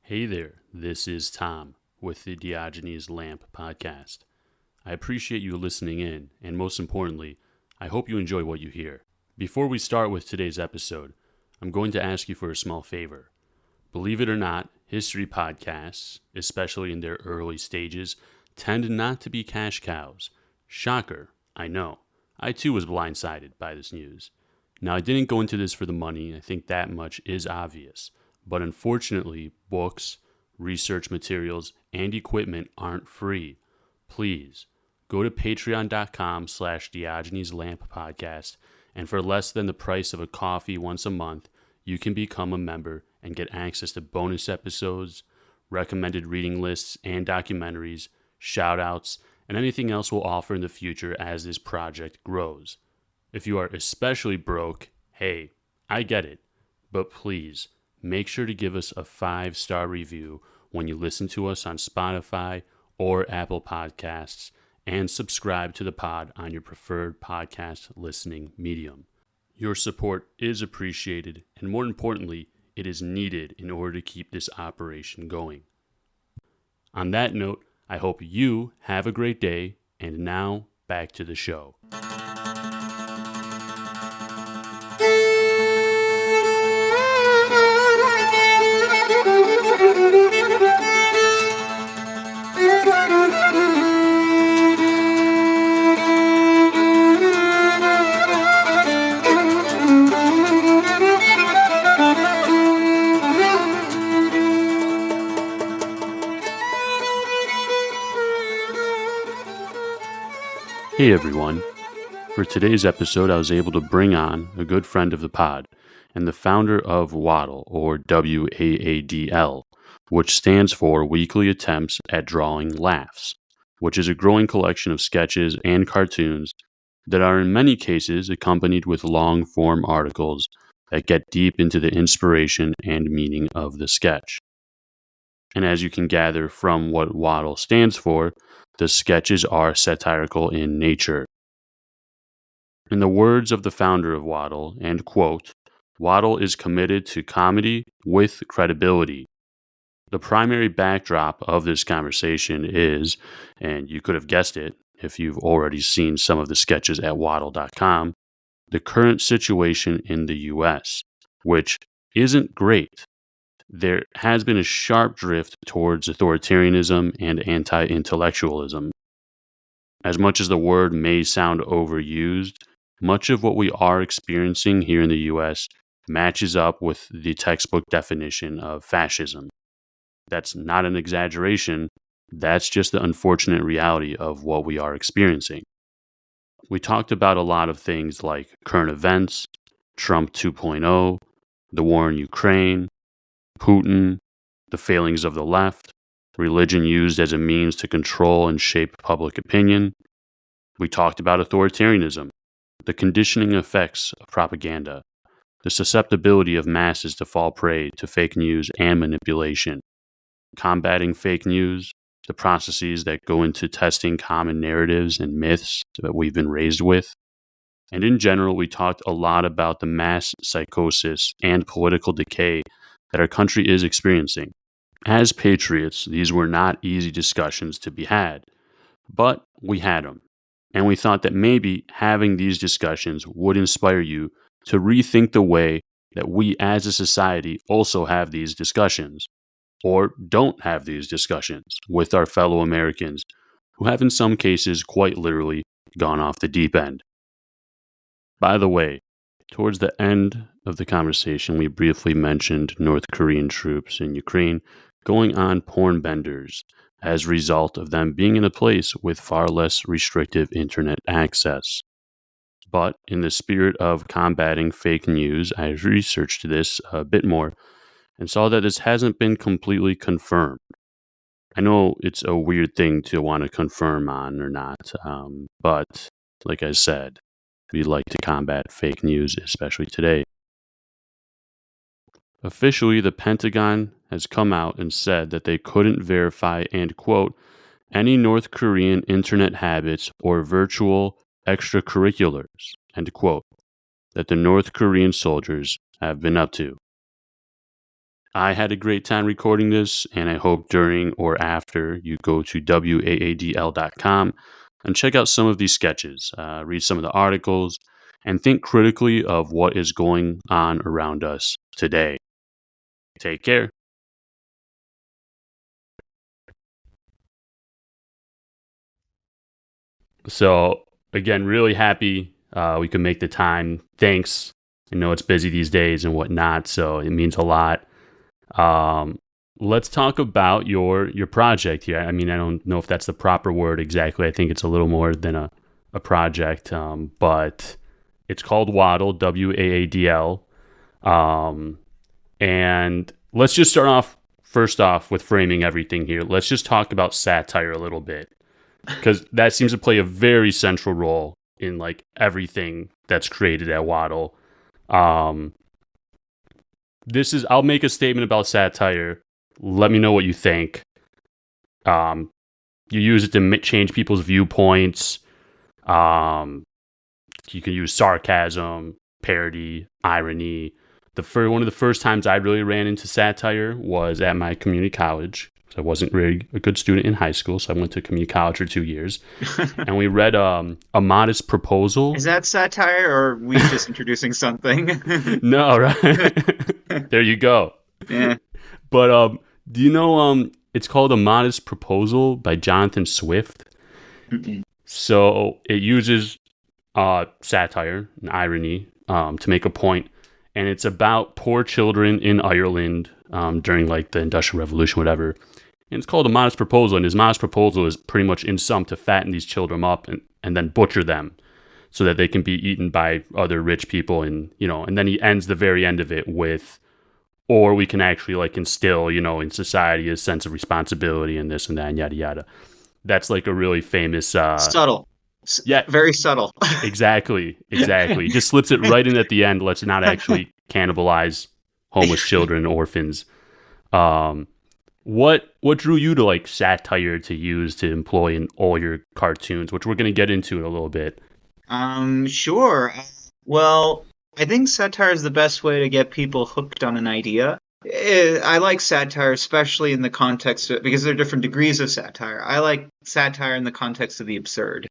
Hey there, this is Tom with the Diogenes Lamp podcast. I appreciate you listening in, and most importantly, I hope you enjoy what you hear. Before we start with today's episode, I'm going to ask you for a small favor. Believe it or not, history podcasts, especially in their early stages, tend not to be cash cows. Shocker, I know. I too was blindsided by this news. Now, I didn't go into this for the money, I think that much is obvious. But unfortunately, books, research materials, and equipment aren't free. Please, go to patreon.com/Diogenes Lamp Podcast, and for less than the price of a coffee once a month, you can become a member and get access to bonus episodes, recommended reading lists and documentaries, shout-outs, and anything else we'll offer in the future as this project grows. If you are especially broke, hey, I get it, but please, make sure to give us a 5-star review when you listen to us on Spotify or Apple Podcasts, and subscribe to the pod on your preferred podcast listening medium. Your support is appreciated, and more importantly, it is needed in order to keep this operation going. On that note, I hope you have a great day, and now back to the show. Hey everyone. For today's episode, I was able to bring on a good friend of the pod and the founder of Waadl, or WAADL, which stands for Weekly Attempts at Drawing Laughs, which is a growing collection of sketches and cartoons that are in many cases accompanied with long-form articles that get deep into the inspiration and meaning of the sketch. And as you can gather from what Waadl stands for, the sketches are satirical in nature. In the words of the founder of Waadl, and quote, Waadl is committed to comedy with credibility. The primary backdrop of this conversation is, and you could have guessed it if you've already seen some of the sketches at waadl.com, the current situation in the US, which isn't great. There has been a sharp drift towards authoritarianism and anti-intellectualism. As much as the word may sound overused, much of what we are experiencing here in the US matches up with the textbook definition of fascism. That's not an exaggeration, that's just the unfortunate reality of what we are experiencing. We talked about a lot of things like current events, Trump 2.0, the war in Ukraine, Putin, the failings of the left, religion used as a means to control and shape public opinion. We talked about authoritarianism, the conditioning effects of propaganda, the susceptibility of masses to fall prey to fake news and manipulation, combating fake news, the processes that go into testing common narratives and myths that we've been raised with. And in general, we talked a lot about the mass psychosis and political decay that our country is experiencing. As patriots, these were not easy discussions to be had, but we had them. And we thought that maybe having these discussions would inspire you to rethink the way that we as a society also have these discussions, or don't have these discussions with our fellow Americans who have in some cases quite literally gone off the deep end. By the way, towards the end of the conversation, we briefly mentioned North Korean troops in Ukraine going on porn benders as a result of them being in a place with far less restrictive internet access. But in the spirit of combating fake news, I researched this a bit more and saw that this hasn't been completely confirmed. I know it's a weird thing to want to confirm on or not, but like I said, we like to combat fake news, especially today. Officially, the Pentagon has come out and said that they couldn't verify and, quote, any North Korean internet habits or virtual extracurriculars, end quote, that the North Korean soldiers have been up to. I had a great time recording this, and I hope during or after you go to waadl.com and check out some of these sketches, read some of the articles, and think critically of what is going on around us today. Take care. So, again, really happy we could make the time. Thanks. I know it's busy these days and whatnot, so it means a lot. Let's talk about your project here. I mean, I don't know if that's the proper word exactly. I think it's a little more than a project, but it's called Waadl, Waadl. And let's just start off first off with framing everything here. Let's just talk about satire a little bit, because that seems to play a very central role in like everything that's created at Waadl. I'll make a statement about satire. Let me know what you think. You use it to change people's viewpoints. You can use sarcasm, parody, irony. One of the first times I really ran into satire was at my community college. I wasn't really a good student in high school, so I went to community college for 2 years. And we read A Modest Proposal. Is that satire, or are we just introducing something? No, right? There you go. Yeah. But do you know it's called A Modest Proposal by Jonathan Swift? Mm-mm. So it uses satire and irony to make a point, and it's about poor children in Ireland during like the Industrial Revolution, whatever. And it's called A Modest Proposal, and his modest proposal is pretty much in sum to fatten these children up and then butcher them so that they can be eaten by other rich people, and then he ends the very end of it with, or we can actually like instill, in society a sense of responsibility and this and that and yada yada. That's like a really famous subtle. Yeah, very subtle. Exactly. He just slips it right in at the end. Let's not actually cannibalize homeless children, orphans. What drew you to like satire to use to employ in all your cartoons, which we're going to get into in a little bit? Sure. Well, I think satire is the best way to get people hooked on an idea. I like satire, especially in the context of, because there are different degrees of satire. I like satire in the context of the absurd,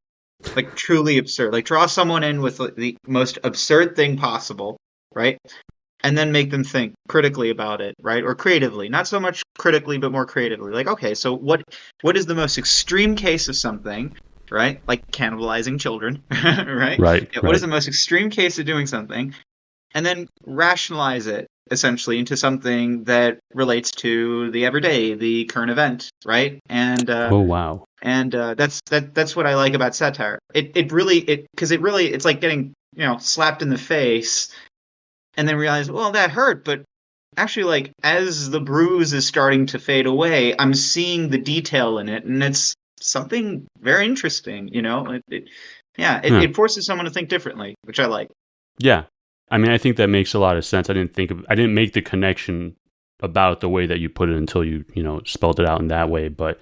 like truly absurd. Like draw someone in with the most absurd thing possible, right? And then make them think critically about it, right? Or creatively. Not so much critically, but more creatively. Like, okay, so what is the most extreme case of something, right? Like cannibalizing children, right? Right. What is the most extreme case of doing something? And then rationalize it, essentially, into something that relates to the everyday, the current event, right? And oh wow. And that's what I like about satire. It's like getting slapped in the face, and then realize, well, that hurt, but actually, like, as the bruise is starting to fade away, I'm seeing the detail in it, and it's something very interesting. It forces someone to think differently, which I like. Yeah. I mean, I think that makes a lot of sense. I didn't make the connection about the way that you put it until you spelled it out in that way. But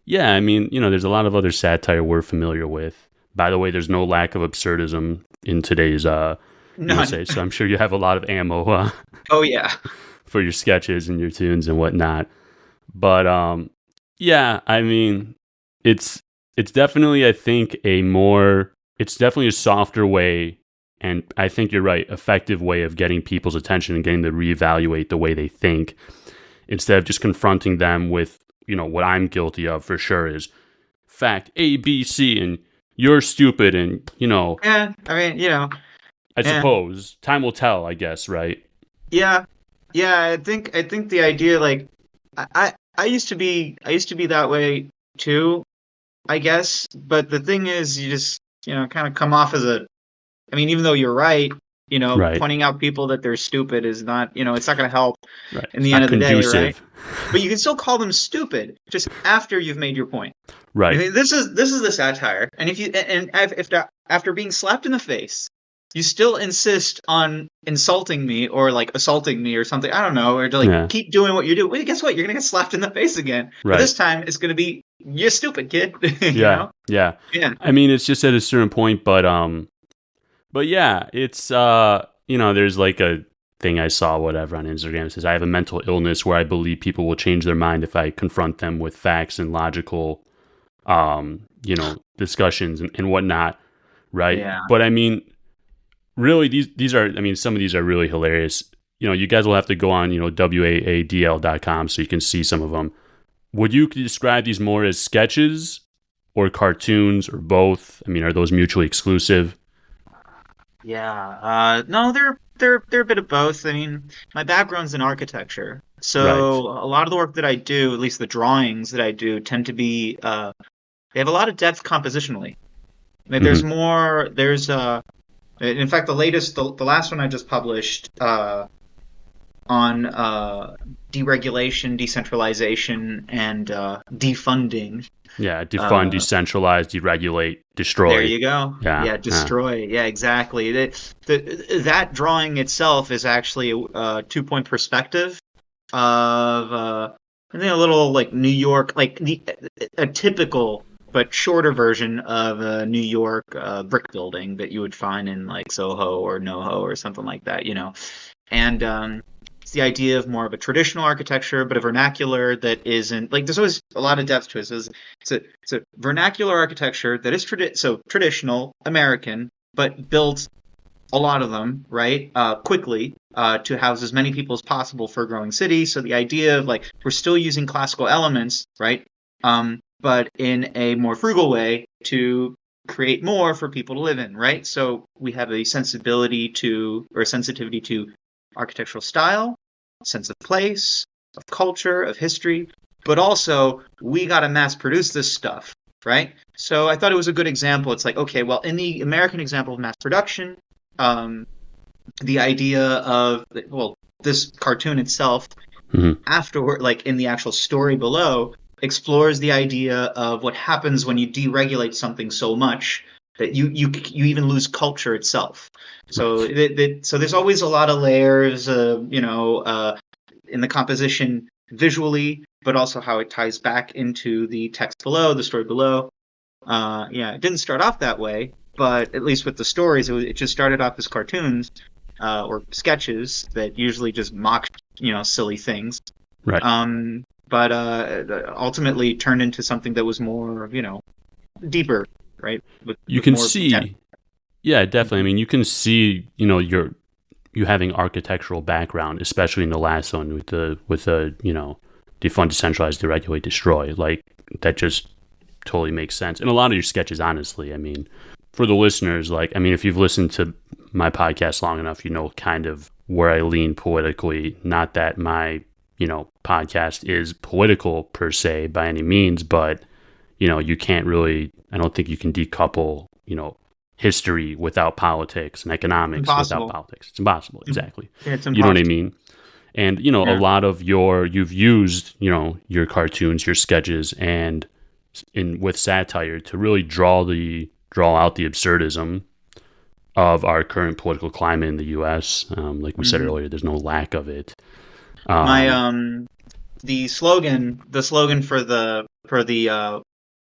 yeah, I mean, there's a lot of other satire we're familiar with. By the way, there's no lack of absurdism in today's USA, so I'm sure you have a lot of ammo. Oh yeah, for your sketches and your tunes and whatnot. But yeah, I mean, it's definitely, I think, it's definitely a softer way. And I think you're right, effective way of getting people's attention and getting to reevaluate the way they think, instead of just confronting them with, what I'm guilty of for sure is fact A, B, C, and you're stupid, and Yeah, I mean, I suppose time will tell, I guess, right? Yeah. I think the idea, like, I used to be that way too, I guess. But the thing is, you just kind of come off as even though you're right, Right. pointing out people that they're stupid is not, it's not going to help in the It's end of the conducive. day, right? But you can still call them stupid just after you've made your point. Right. This is the satire, and if after being slapped in the face, you still insist on insulting me or like assaulting me or something, I don't know, or to like keep doing what you do. Well, guess what? You're gonna get slapped in the face again. Right. But this time it's gonna be, you're stupid, kid. Yeah. I mean, it's just at a certain point, but yeah, it's there's like thing I saw, whatever, on Instagram. It says, I have a mental illness where I believe people will change their mind if I confront them with facts and logical, discussions and whatnot, right? Yeah. But I mean, really, these are, I mean, some of these are really hilarious. You guys will have to go on, waadl.com so you can see some of them. Would you describe these more as sketches or cartoons or both? I mean, are those mutually exclusive? Yeah. No, they're a bit of both. I mean, my background's in architecture, Right. so a lot of the work that I do, at least the drawings that I do, tend to be they have a lot of depth compositionally. Like, Hmm. there's more. In fact, the last one I just published on deregulation, decentralization, and defunding. Yeah, defund, Uh, decentralize, deregulate, there destroy. you go. Yeah, Yeah, yeah, destroy. Yeah, exactly. That drawing itself is actually a 2 point perspective of I think a little like New York, like a typical but shorter version of a New York brick building that you would find in like Soho or NoHo or something like that, you know. And it's the idea of more of a traditional architecture, but a vernacular that isn't like there's always a lot of depth to it. So it's a vernacular architecture that is traditional American, but built a lot of them right quickly to house as many people as possible for a growing city. So the idea of like we're still using classical elements, right? But in a more frugal way to create more for people to live in, right? So we have a sensitivity to architectural style, sense of place, of culture, of history, but also we got to mass produce this stuff, right? So I thought it was a good example. It's like, okay, well, in the American example of mass production, um, the idea of, well, this cartoon itself, hmm afterward, like in the actual story below, explores the idea of what happens when you deregulate something so much that you even lose culture itself. So right. so there's always a lot of layers, in the composition visually, but also how it ties back into the text below, the story below. Yeah, it didn't start off that way, but at least with the stories, it just started off as cartoons or sketches that usually just mocked, silly things. Right. But ultimately turned into something that was more, deeper, right? You With can more depth. see, yeah, definitely. I Mhm. mean, you can see, you having architectural background, especially in the last one with the defund, decentralize, deregulate, destroy. Like that just totally makes sense. And a lot of your sketches, honestly, I mean, for the listeners, like, I mean, if you've listened to my podcast long enough, you know kind of where I lean politically. Not that my podcast is political per se by any means, but you can't really. I don't think you can decouple history without politics and economics without Impossible. politics. It's impossible. Exactly. Yeah, it's You know what I impossible. mean? And a Yeah. lot of you've used your cartoons, your sketches, and in with satire to really draw out the absurdism of our current political climate in the U.S. Like we said hmm earlier, there's no lack of it. My Um, the slogan for the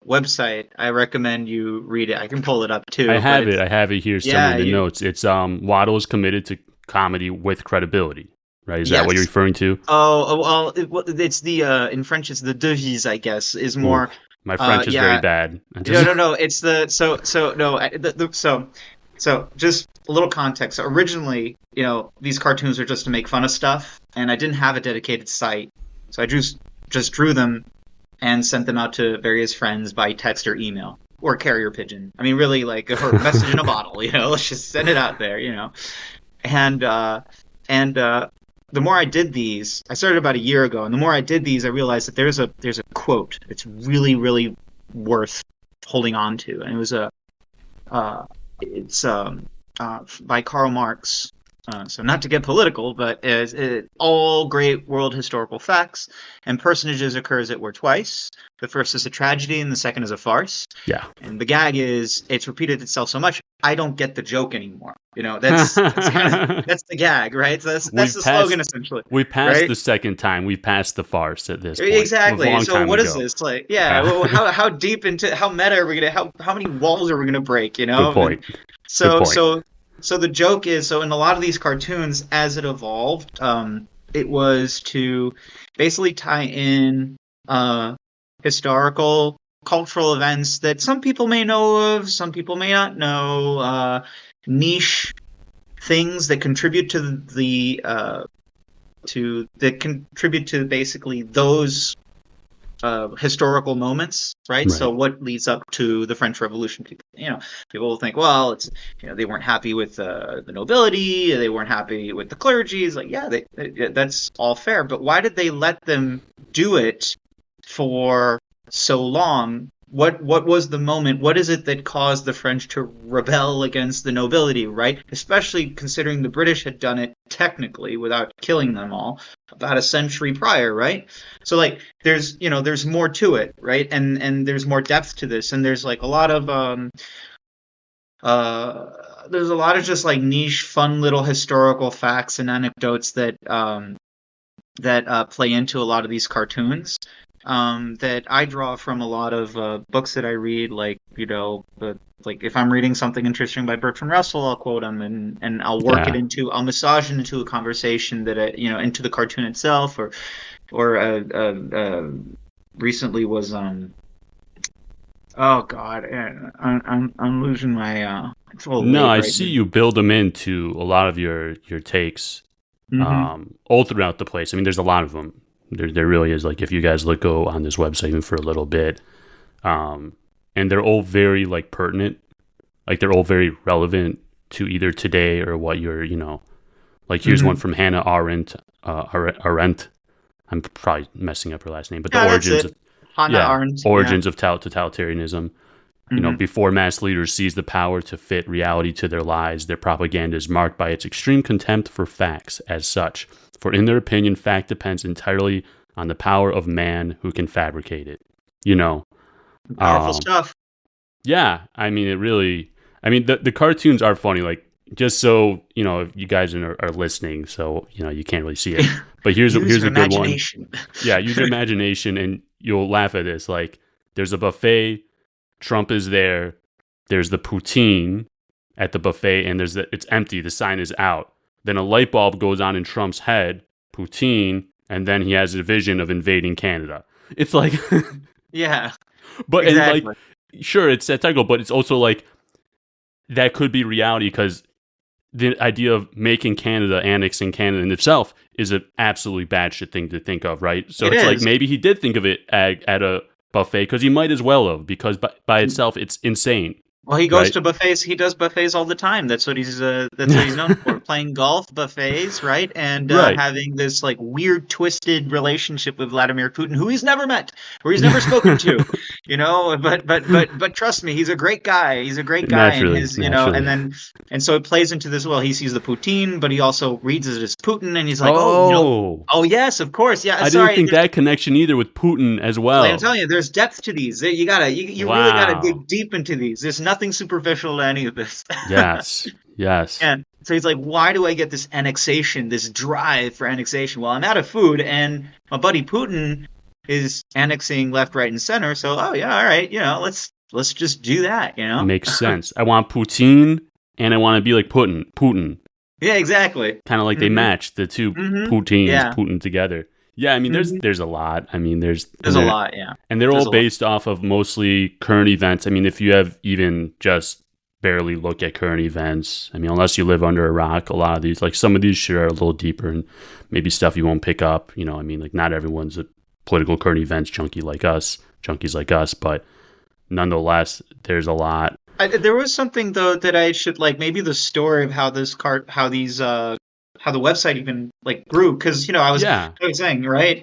website, I recommend you read it. I can pull it up I too, but have it. it's I have it here somewhere yeah, in the notes. It's Waddle is committed to comedy with credibility. Right? Is that what you're yes. referring to? Well, it's the in French it's the devise, I guess, is Ooh, more my French is very yeah. bad. I No, just no, no. It's the so no so just a little context. So originally, these cartoons are just to make fun of stuff, and I didn't have a dedicated site, so I just drew them and sent them out to various friends by text or email or carrier pigeon. I mean, really, like a message in a bottle. Let's just send it out there. And the more I did these, I started about a year ago, and the more I did these, I realized that there's a quote that's really really worth holding on to, and uh, it's by Karl Marx. So not to get political, but all great world historical facts and personages occur as it were twice. The first is a tragedy, and the second is a farce. yeah. And the gag is it's repeated itself so much I don't get the joke anymore. That's the gag, right? So that's we've the slogan passed essentially, we passed right? the second time. We passed the farce at this point. It was a Exactly. long So time what is ago. this like? Yeah. Well, how deep into how meta are we gonna how many walls are we gonna break? Good point. Good So point. so So the joke is, so in a lot of these cartoons, as it evolved, it was to basically tie in historical, cultural events that some people may know of, some people may not know, niche things that contribute to basically those historical moments, right? So Right. what leads up to the French Revolution? People will think, well, it's they weren't happy with the nobility, they weren't happy with the clergy. It's like, yeah, that's all fair, but why did they let them do it for so long? What was the moment? What is it that caused the French to rebel against the nobility, right? Especially considering the British had done it technically without killing them all about a century prior, right? So like there's more to it, right? And there's more depth to this, and there's like a lot of there's a lot of just like niche, fun little historical facts and anecdotes that play into a lot of these cartoons. That I draw from a lot of books that I read, like like if I'm reading something interesting by Bertrand Russell, I'll quote him and Yeah. I'll massage it into a conversation into the cartoon itself, or recently was oh god, I'm losing my it's a little No, late I right see now. you build them into a lot of your takes Mm-hmm. all throughout the place. I mean, there's a lot of them. There really is. Like if you guys go on this website even for a little bit, um, and they're all very like pertinent. Like they're all very relevant to either today or what you're, like here's one Mm-hmm. from Hannah Arendt. Arendt. I'm probably messing up her last name, but the Yeah, that's origins it. of Hannah yeah Arendt. Yeah. origins of totalitarianism. Mm-hmm. Before mass leaders seize the power to fit reality to their lies, their propaganda is marked by its extreme contempt for facts as such. For in their opinion, fact depends entirely on the power of man who can fabricate it. You know, Powerful um, stuff. yeah, I mean, it really, I mean, the cartoons are funny. Like, just so, if you guys are listening, so, you can't really see it. But Use here's your a good one. imagination. Yeah, use your imagination and you'll laugh at this. Like, there's a buffet, Trump is there, there's the poutine at the buffet, and it's empty, the sign is out. Then a light bulb goes on in Trump's head, poutine, and then he has a vision of invading Canada. It's like, Yeah, and like, exactly. sure, it's satirical, but it's also like, that could be reality because the idea of making Canada, annexing Canada in itself is an absolutely batshit thing to think of, right? So It it's like is. maybe he did think of it at a buffet because he might as well have, because by itself it's insane, Well, he goes right? to buffets. He does buffets all the time. That's what he's known for, playing golf, buffets, right? And Right. having this like weird, twisted relationship with Vladimir Putin, who he's never met, or he's never spoken to, But trust me, he's a great guy. He's a great guy, and Naturally, naturally. and so it plays into this. Well, he sees the Poutine, but he also reads it as Putin, and he's like, Oh, oh yes, of course, yeah. I didn't Sorry, think that connection either with Putin as like I'm well. telling you, there's depth to these. You really gotta Wow. dig deep into these. There's nothing superficial to any of this. Yes. Yes. And so he's like, why do I get this annexation, this drive for annexation? Well, I'm out of food, and my buddy Putin is annexing left, right, and center. So, oh yeah, all right, let's just do that. Makes sense. I want poutine and I want to be like Putin. Putin. Yeah, exactly. Kind of like they Hmm. match the two Hmm. poutines, Yeah. Putin together. Yeah, I mean, Hmm. there's a lot. I mean, There's a lot. Yeah. and they're all There's a lot. based off of mostly current events. I mean, if you have even just barely look at current events, I mean, unless you live under a rock, a lot of these, like some of these shit are a little deeper and maybe stuff you won't pick up. I mean, like not everyone's a political current events junkies like us, but nonetheless, there's a lot. There was something though that I should like maybe the story of how the website even like grew because Yeah. I was saying right.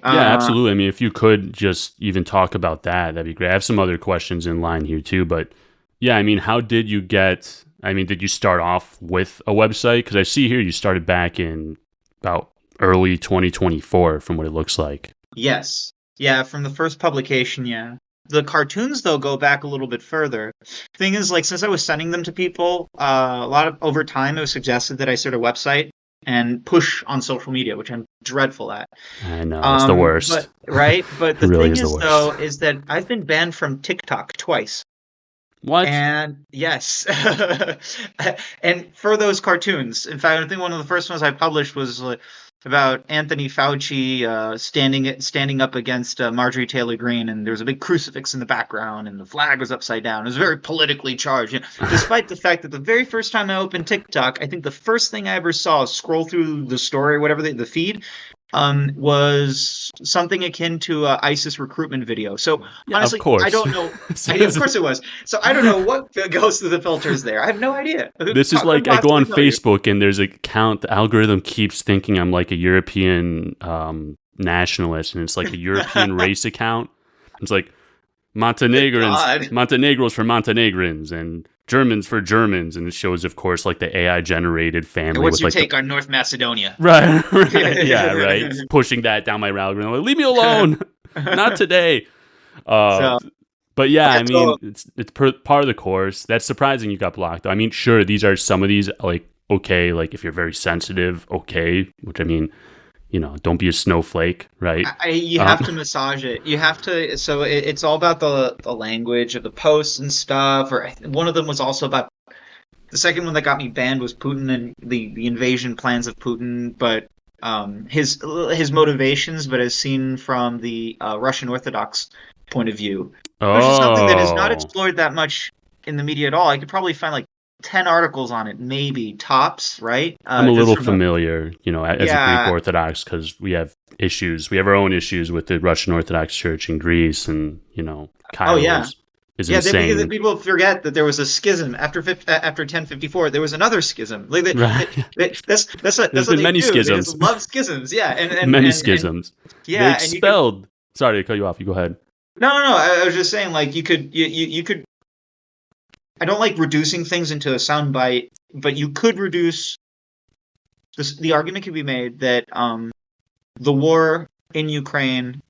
Yeah, Uh, absolutely. I mean, if you could just even talk about that, that'd be great. I have some other questions in line here too, but yeah, I mean, how did you get? I mean, did you start off with a website? Because I see here you started back in about early 2024, from what it looks like. yes, yeah, from the first publication, yeah. The cartoons though go back a little bit further. Thing is, like since I was sending them to people, a lot of over time it was suggested that I start a website and push on social media, which I'm dreadful at. I know it's the worst. But right, but It the really thing is the is worst. though is that I've been banned from TikTok twice. What? And yes, and for those cartoons, in fact, I think one of the first ones I published was about Anthony Fauci standing up against Marjorie Taylor Greene, and there was a big crucifix in the background, and the flag was upside down. It was very politically charged, despite the fact that the very first time I opened TikTok, I think the first thing I ever saw scroll through the story, whatever the feed, was something akin to a ISIS recruitment video. So Yeah, of honestly, I course. don't know. Of course it was. So I don't know what goes through the filters there. I have no idea. Who This is could like I go on possibly tell you? Facebook and there's a count. The algorithm keeps thinking I'm like a European nationalist, and it's like a European race account. It's like Good God. Montenegros for Montenegrins, and Germans for Germans, and it shows, of course, like the AI generated family What's with your like take on North Macedonia? right, right, yeah, right, pushing that down my algorithm. Like, leave me alone, not today. Uh, So but yeah, yeah, I so mean, it's part of the course. That's surprising you got blocked. I mean, sure, these are some of these like okay, like if you're very sensitive, okay, which I mean, don't be a snowflake, right? you Um, have to massage it. You have to. So it's all about the language of the posts and stuff. Or one of them was also about the second one that got me banned was Putin and the invasion plans of Putin, but his motivations, but as seen from the Russian Orthodox point of view, which is something that is not oh, explored that much in the media at all. I could probably find like 10 articles on it, maybe tops, right? I'm a Just little from a familiar, as a Greek yeah. Orthodox, because we have issues. We have our own issues with the Russian Orthodox Church in Greece, and Oh Cairo yeah. is Yeah, because insane, people forget that there was a schism after 1054. There was another schism. Like right? that's There's what been they many do. They just schisms, love schisms. Yeah, many and schisms. They yeah, and you could expelled. Sorry to cut you off. You go ahead. no. I was just saying like you could. I don't like reducing things into a soundbite, but you could reduce this. The argument could be made that the war in Ukraine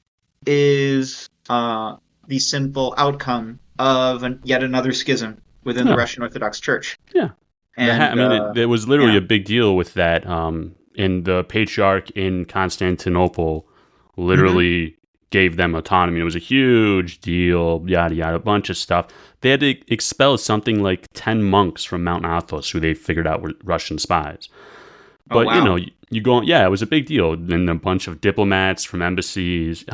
is the simple outcome of yet another schism within the Yeah, Russian Orthodox Church. yeah. I And mean, it was literally yeah. a big deal with that. And the patriarch in Constantinople Hmm. literally gave them autonomy. It was a huge deal, yada, yada, a bunch of stuff. They had to expel something like 10 monks from Mount Athos who they figured out were Russian spies. Oh But, wow. you go, yeah, it was a big deal. And a bunch of diplomats from embassies.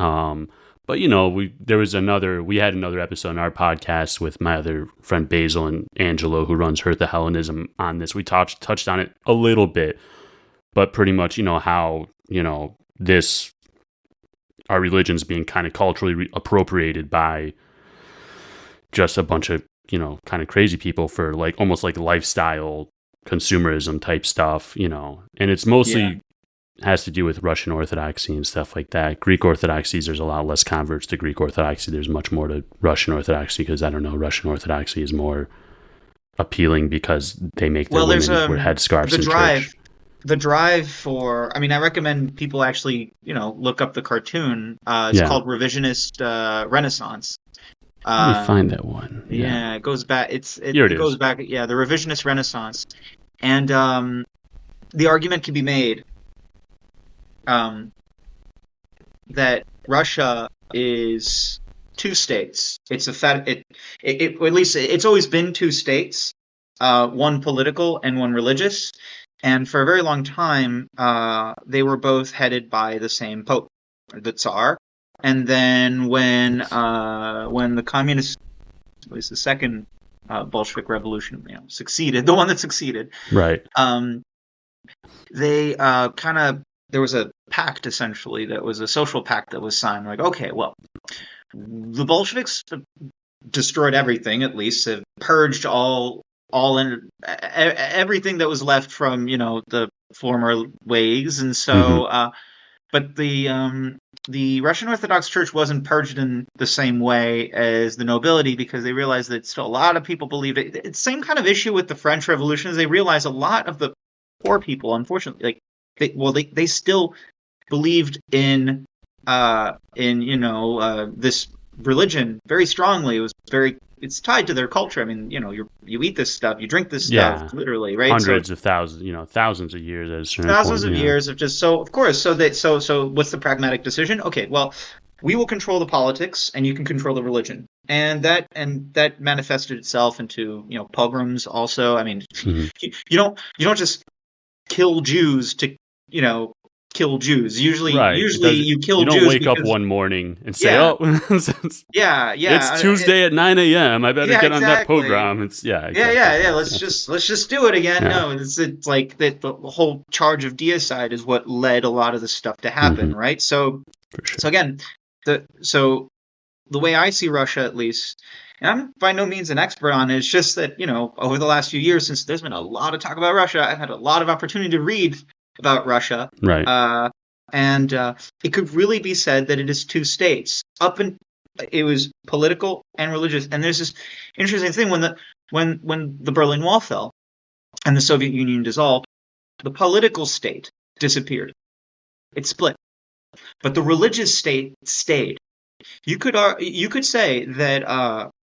But, we had another episode in our podcast with my other friend Basil and Angelo, who runs Hurt the Hellenism, on this. We touched on it a little bit, but pretty much, how, this, our religion's being kind of culturally appropriated by just a bunch of, kind of crazy people for like almost like lifestyle consumerism type stuff, and it's Yeah. mostly has to do with Russian Orthodoxy and stuff like that. Greek Orthodoxy, there's a lot less converts to Greek Orthodoxy. There's much more to Russian Orthodoxy because I don't know, Russian Orthodoxy is more appealing because they make their Well, there's women wear headscarves the in church. drive for. I mean, I recommend people actually look up the cartoon. It's Yeah. called Revisionist Renaissance. Let me Uh, find that one. Yeah. yeah, it goes back. Here it It goes is. back. Yeah, the Revisionist Renaissance, and the argument can be made um, that Russia is two states. It's a fed, it at least it's always been two states, one political and one religious, and for a very long time, they were both headed by the same pope, the Tsar. And then when the communists, at least the second Bolshevik Revolution, succeeded, the one that succeeded, Right. um, they kind of there was a pact essentially that was a social pact that was signed. Like, okay, well, the Bolsheviks destroyed everything. At least have purged everything that was left from the former ways, and Hmm. so but the Russian Orthodox Church wasn't purged in the same way as the nobility because they realized that still a lot of people believed it. It's the same kind of issue with the French Revolution. Is they realized a lot of the poor people, unfortunately, like they still believed in this religion very strongly. It was very it's tied to their culture. I mean, you eat this stuff, you drink this stuff, Yeah. literally, right? So Hundreds of thousands, thousands of years at a certain thousands point. of Yeah. years of just so of course so what's the pragmatic decision? Okay, well, we will control the politics and you can control the religion. and that manifested itself into pogroms also. I mean, Mhm. you don't just kill Jews to kill Jews. Usually Right. It usually does. you You kill don't Jews wake up because one morning and say, yeah "Oh, yeah it's yeah Tuesday at 9 a.m. I better yeah get on that exactly. program." It's yeah, Yeah, exactly. yeah, yeah. It's, Let's just do it again. yeah. No, it's like that. The whole charge of deicide is what led a lot of this stuff to happen, Hmm. right? So, For so sure. again, the way I see Russia, at least, and I'm by no means an expert on it. It's just that over the last few years, since there's been a lot of talk about Russia, I've had a lot of opportunity to read about Russia, Right. uh, and it could really be said that it is two states. It was political and religious, and there's this interesting thing when the Berlin Wall fell and the Soviet Union dissolved, the political state disappeared. It split, but the religious state stayed. You could say that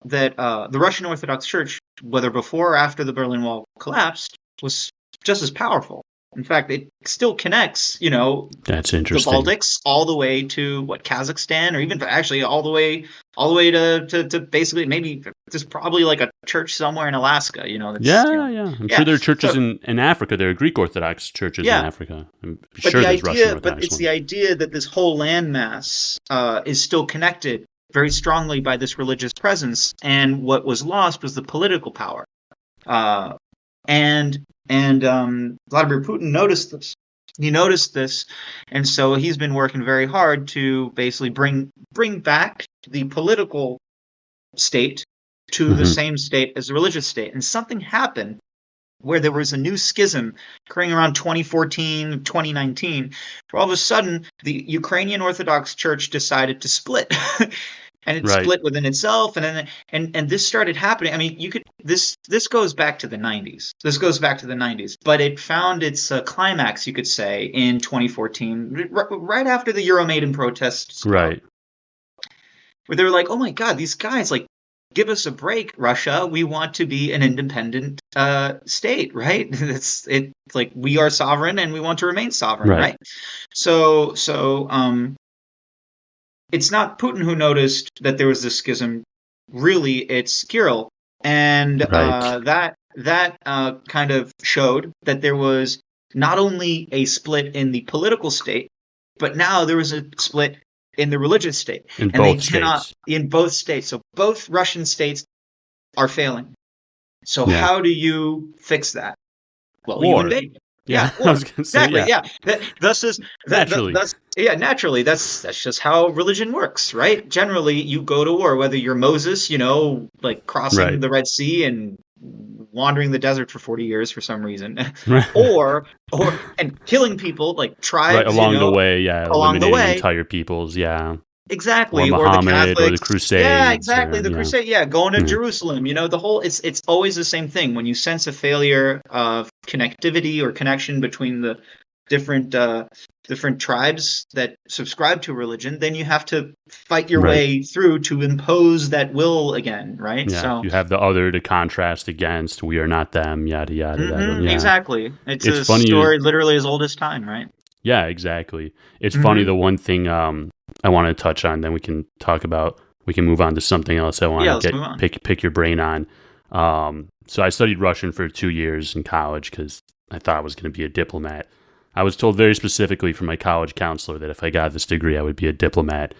the Russian Orthodox Church, whether before or after the Berlin Wall collapsed, was just as powerful. In fact, it still connects, That's the interesting. Baltics all the way to Kazakhstan, or even actually all the way to basically maybe there's probably like a church somewhere in Alaska, that's Yeah, yeah. I'm sure yeah. there are churches So in Africa. There are Greek Orthodox churches in yeah, Africa. I'm sure there's Russian Orthodox it's the ones. idea that this whole landmass is still connected very strongly by this religious presence, and what was lost was the political power. Uh, and Vladimir Putin noticed this. He noticed this, and so he's been working very hard to basically bring back the political state to the Hmm. same state as the religious state. And something happened where there was a new schism occurring around 2014, 2019, where all of a sudden the Ukrainian Orthodox Church decided to split. And it Right. split within itself, and this started happening. I mean, you could this goes back to the 90s. This goes back to the 90s, but it found its climax, you could say, in 2014, right after the Euromaidan protests broke, Right. where they were like, "Oh my God, these guys like." Give us a break, Russia. We want to be an independent state, right? It's like we are sovereign and we want to remain sovereign, Right. right? So it's not Putin who noticed that there was this schism. Really, it's Kirill, and Right. that kind of showed that there was not only a split in the political state, but now there was a split in the religious state, In and they both cannot states. in both states. So both Russian states are failing. So Yeah. how do you fix that? Well, you War. invade. Yeah. Yeah, I war. was gonna say Exactly. yeah. Yeah. Thus is Naturally. thus yeah, naturally. That's just how religion works, right? Generally, you go to war, whether you're Moses, like crossing Right. the Red Sea and wandering the desert for 40 years for some reason, Right. or and killing people like Right tribes, along the way. Yeah. along the Eliminating way. entire peoples. Yeah. Or Exactly, or the Muhammad or the Catholics. Yeah, Crusades exactly. or The yeah. crusade. Yeah, going to Yeah. Jerusalem. The whole. It's always the same thing. When you sense a failure of connectivity or connection between the different different tribes that subscribe to religion, then you have to fight your Right. way through to impose that will again, right? Yeah. So, You have the other to contrast against. We are not them. Yada yada. That. Yeah. exactly. It's It's a funny. story literally as old as time, right? Yeah, exactly. It's funny. Hmm. The one thing I want to touch on, then we can talk about. We can move on to something else. I want Yeah, to let's get move on. pick your brain on. So I studied Russian for 2 years in college because I thought I was going to be a diplomat. I was told very specifically from my college counselor that if I got this degree, I would be a diplomat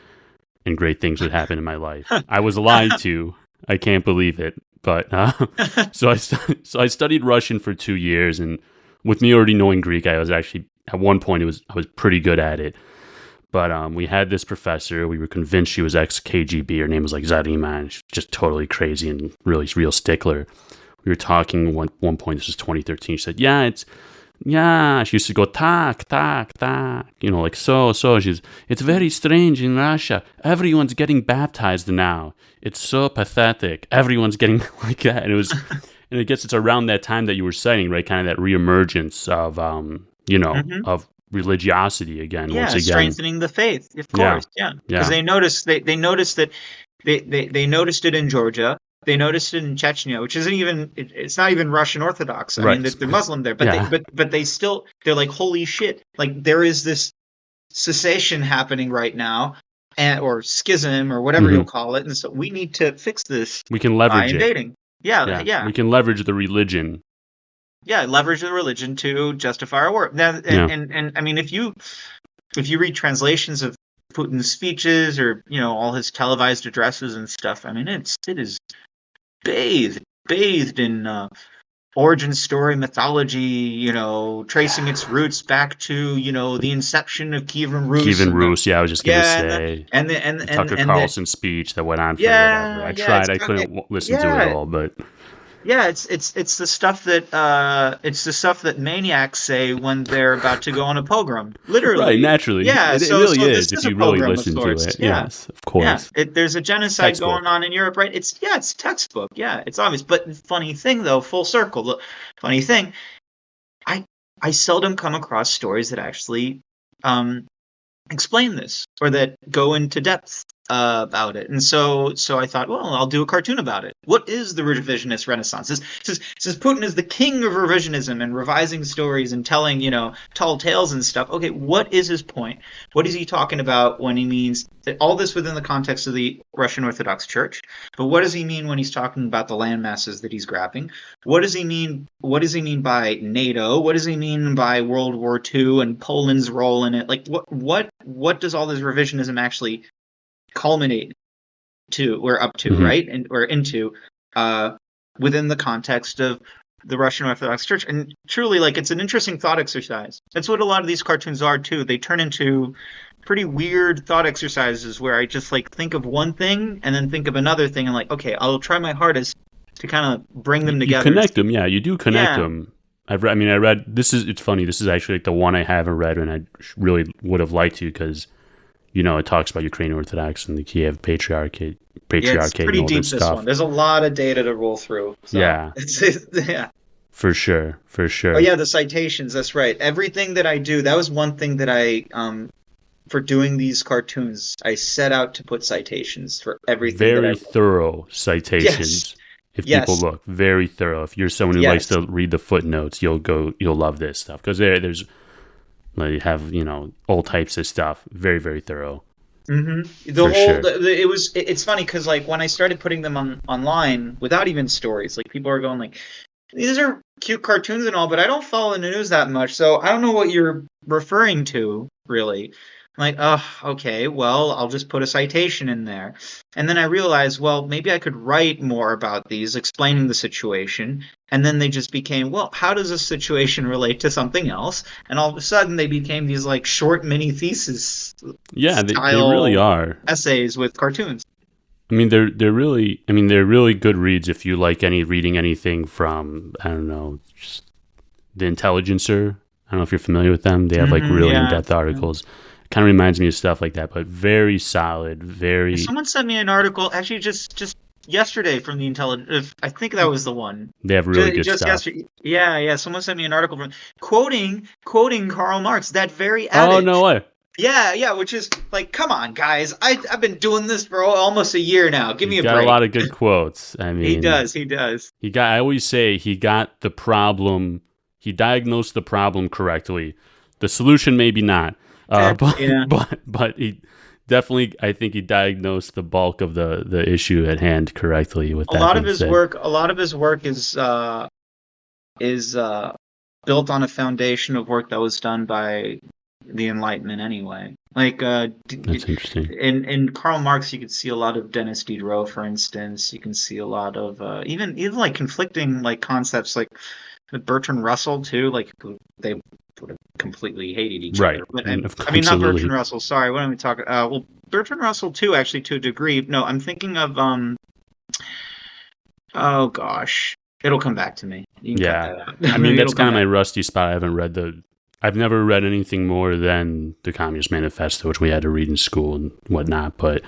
and great things would happen in my life. I was lied to. I can't believe it. But so I studied Russian for 2 years, and with me already knowing Greek, I was actually at one point I was pretty good at it. But we had this professor. We were convinced she was ex KGB. Her name was like Zarima, and she's just totally crazy and really real stickler. We were talking one point. This was 2013. She said, "Yeah, yeah." She used to go tak tak tak. Like so. It's very strange in Russia. Everyone's getting baptized now. It's so pathetic. Everyone's getting like that, and I guess it's around that time that you were saying, right? Kind of that reemergence of Hmm. of religiosity again. Once Yeah, again. strengthening the faith, of Yeah. course. Yeah, because Yeah. they noticed that they noticed it in Georgia. They noticed it in Chechnya, which isn't even it's not even Russian Orthodox. I mean, Right. they're Muslim there, but they Yeah. but they still they're like, holy shit! Like there is this cessation happening right now. or schism or whatever you'll call it. And so we need to fix this We can by leverage it. invading. Yeah, Yeah. yeah. We can leverage the religion. Yeah, leverage the religion to justify our war. Now, and I mean, if you read translations of Putin's speeches or all his televised addresses and stuff, I mean, it is bathed in origin story mythology, tracing its roots back to the inception of Kievan Rus Kievan and the Rus, yeah, I was just gonna say, and the and the and Tucker and the Carlson speech that went on for whatever. I tried, I couldn't listen to it yeah. all, but Yeah, it's the stuff that maniacs say when they're about to go on a pogrom. right, Literally. naturally, Yeah, it so really this is if is a you really pogrom of listen to sorts. it. Yeah. Yes, of Yeah. course. There's a It's genocide going textbook. on in Europe, right? It's textbook. Yeah, it's obvious. But funny thing though, full circle. The funny thing, I I seldom come across stories that actually explain this or that go into depth about it. And so I thought, well, I'll do a cartoon about it. What is the revisionist renaissance? Since Putin is the king of revisionism and revising stories and telling, tall tales and stuff. Okay, what is his point? What is he talking about when he means all this within the context of the Russian Orthodox Church? But what does he mean when he's talking about the land masses that he's grabbing? What does he mean? What does he mean by NATO? What does he mean by World War II and Poland's role in it? Like, what does all this revisionism actually culminate to or up to, right? And or into within the context of the Russian Orthodox Church. And truly, like, it's an interesting thought exercise. That's what a lot of these cartoons are too. They turn into pretty weird thought exercises where I just like think of one thing and then think of another thing and like, okay, I'll try my hardest to kind of bring them together. You connect them, yeah. You do connect them. I read. It's funny. This is actually like the one I haven't read, and I really would have liked to because, it talks about Ukrainian Orthodox and the Kiev Patriarchate, it's pretty and all deep, this this stuff. one. There's a lot of data to roll through. So yeah, yeah. For sure. Oh yeah, the citations. That's right. Everything that I do, that was one thing that I for doing these cartoons, I set out to put citations for everything. Very thorough citations. Yes. If people look, very thorough. If you're someone who likes to read the footnotes, you'll love this stuff because there's they have all types of stuff. Very, very thorough. Mm-hmm. It's funny because like when I started putting them online without even stories, like people are going like, these are cute cartoons and all, but I don't follow the news that much, so I don't know what you're referring to really. I'm like, oh, okay, well, I'll just put a citation in there. And then I realized, well, maybe I could write more about these, explaining the situation. And then they just became, well, how does this situation relate to something else? And all of a sudden they became these like short mini thesis they really are essays with cartoons. I mean, they're really good reads if you like reading anything from, I don't know, just The Intelligencer. I don't know if you're familiar with them. They have like really in-depth articles. Kind of reminds me of stuff like that, but very solid, very... Someone sent me an article, actually just yesterday from The Intelligence. I think that was the one. They have really good stuff. Yesterday. Yeah, someone sent me an article from quoting Karl Marx, that very adage. Oh, no way. Yeah, which is like, come on, guys. I've been doing this for almost a year now. Give me a break. Got a lot of good quotes. I mean, he does. I always say he got the problem, he diagnosed the problem correctly. The solution maybe not. But he definitely, I think he diagnosed the bulk of the issue at hand correctly with that. A lot of his work is built on a foundation of work that was done by the Enlightenment anyway. Like that's interesting. In Karl Marx, you could see a lot of Denis Diderot, for instance. You can see a lot of even like conflicting like concepts like Bertrand Russell too. Like they would have completely hated each other. But, I mean, not Bertrand Russell. Sorry, what am I talking? Well, Bertrand Russell too, actually, to a degree. No, I'm thinking of oh gosh, it'll come back to me. You can cut that out. I mean, that's kind of my rusty spot. I've never read anything more than the Communist Manifesto, which we had to read in school and whatnot. But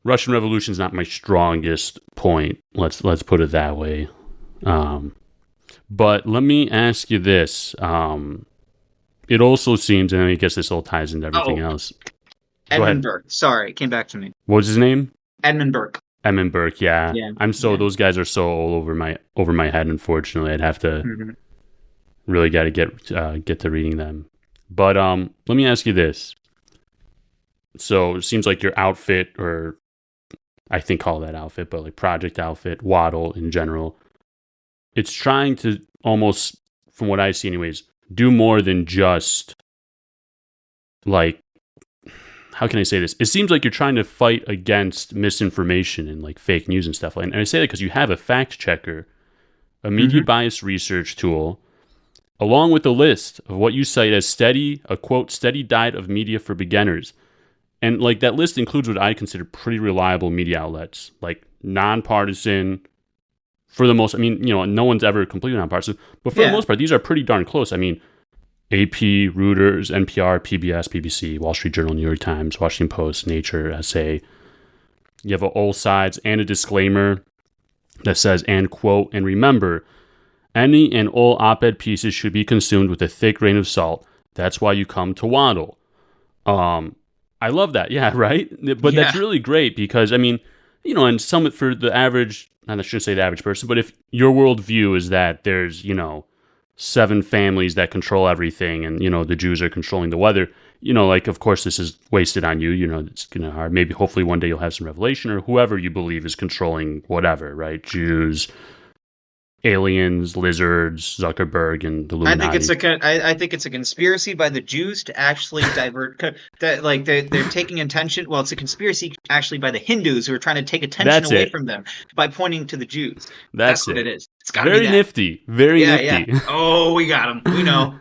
Russian Revolution is not my strongest point. Let's put it that way. But let me ask you this. It also seems, and I guess this all ties into everything else. Edmund Burke. Sorry, it came back to me. What was his name? Edmund Burke. Edmund Burke, yeah. Those guys are so all over my head, unfortunately. I'd have to really got to get to reading them. But let me ask you this. So it seems like your outfit, or I think call that outfit, but like project outfit, Waadl in general, it's trying to almost, from what I see anyways, do more than just like, how can I say this? It seems like you're trying to fight against misinformation and like fake news and stuff like that. And I say that because you have a fact checker, a media Hmm. bias research tool, along with a list of what you cite as a quote, steady diet of media for beginners. And like that list includes what I consider pretty reliable media outlets, like nonpartisan for the most. I mean, no one's ever completely nonpartisan, but for the Yeah. most part, these are pretty darn close. I mean, AP, Reuters, NPR, PBS, BBC, Wall Street Journal, New York Times, Washington Post, Nature, Essay. You have all sides and a disclaimer that says, and quote, and remember, any and all op-ed pieces should be consumed with a thick grain of salt. That's why you come to Waadl. I love that. Yeah, right? But that's Yeah. really great because, I mean, and some for the average, and I shouldn't say the average person, but if your worldview is that there's, 7 families that control everything and, the Jews are controlling the weather, like, of course, this is wasted on you. It's going to hard. Maybe, hopefully, one day you'll have some revelation or whoever you believe is controlling whatever, right? Jews, aliens, lizards, Zuckerberg, and the Illuminati. I think it's a conspiracy by the Jews to actually divert that, like they're taking attention. Well, it's a conspiracy actually by the Hindus who are trying to take attention That's away it. from them by pointing to the Jews. That's That's what it it. is. It's got to be Very that. nifty. Very Yeah, yeah. nifty. Oh, we got him. We know.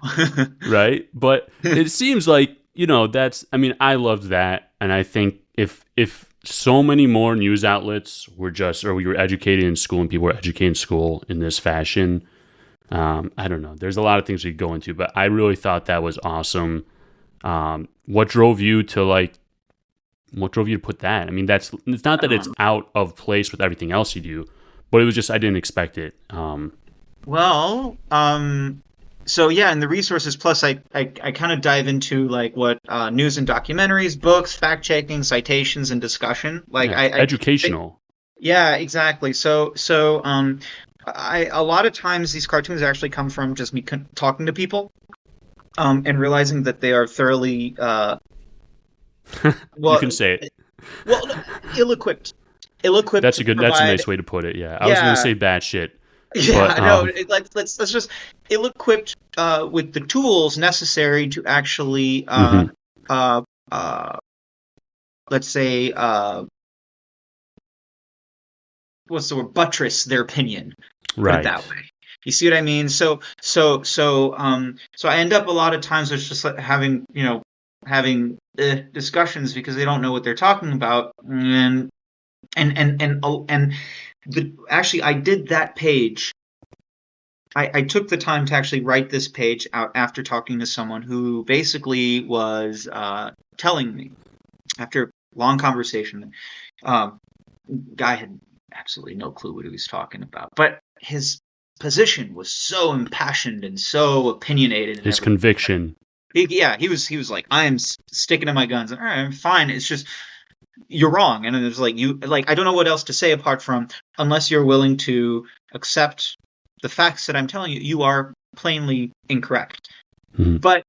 Right? But it seems like, I mean, I loved that. And I think if so many more news outlets were or we were educated in school and people were educated in school in this fashion, I don't know. There's a lot of things we could go into, but I really thought that was awesome. What drove you to put that? I mean, it's not that it's um, out of place with everything else you do, but it was just, I didn't expect it. well, so yeah, and the resources plus I kind of dive into like what news and documentaries, books, fact checking, citations, and discussion. Like Yeah, it's educational. yeah, exactly. So I a lot of times these cartoons actually come from just me talking to people, and realizing that they are thoroughly You well, can say it. well, ill-equipped, ill-equipped to That's a provide. nice way to put it. Yeah. I was going to Yeah, say bad shit, yeah. but No, let's just ill-equipped with the tools necessary to actually mhm, uh uh let's say what's the word, buttress their opinion. Put it that right. way. You see what I mean? So I end up a lot of times with just like having discussions because they don't know what they're talking about, and actually I did that page. I took the time to actually write this page out after talking to someone who basically was telling me after long conversation. Um, Guy had absolutely no clue what he was talking about, but his position was so impassioned and so opinionated and His everything. conviction. Yeah, he was like, I am sticking to my guns. All right, I'm fine. It's just you're wrong, and it's like I don't know what else to say apart from unless you're willing to accept the facts that I'm telling you, you are plainly incorrect. Mhm. But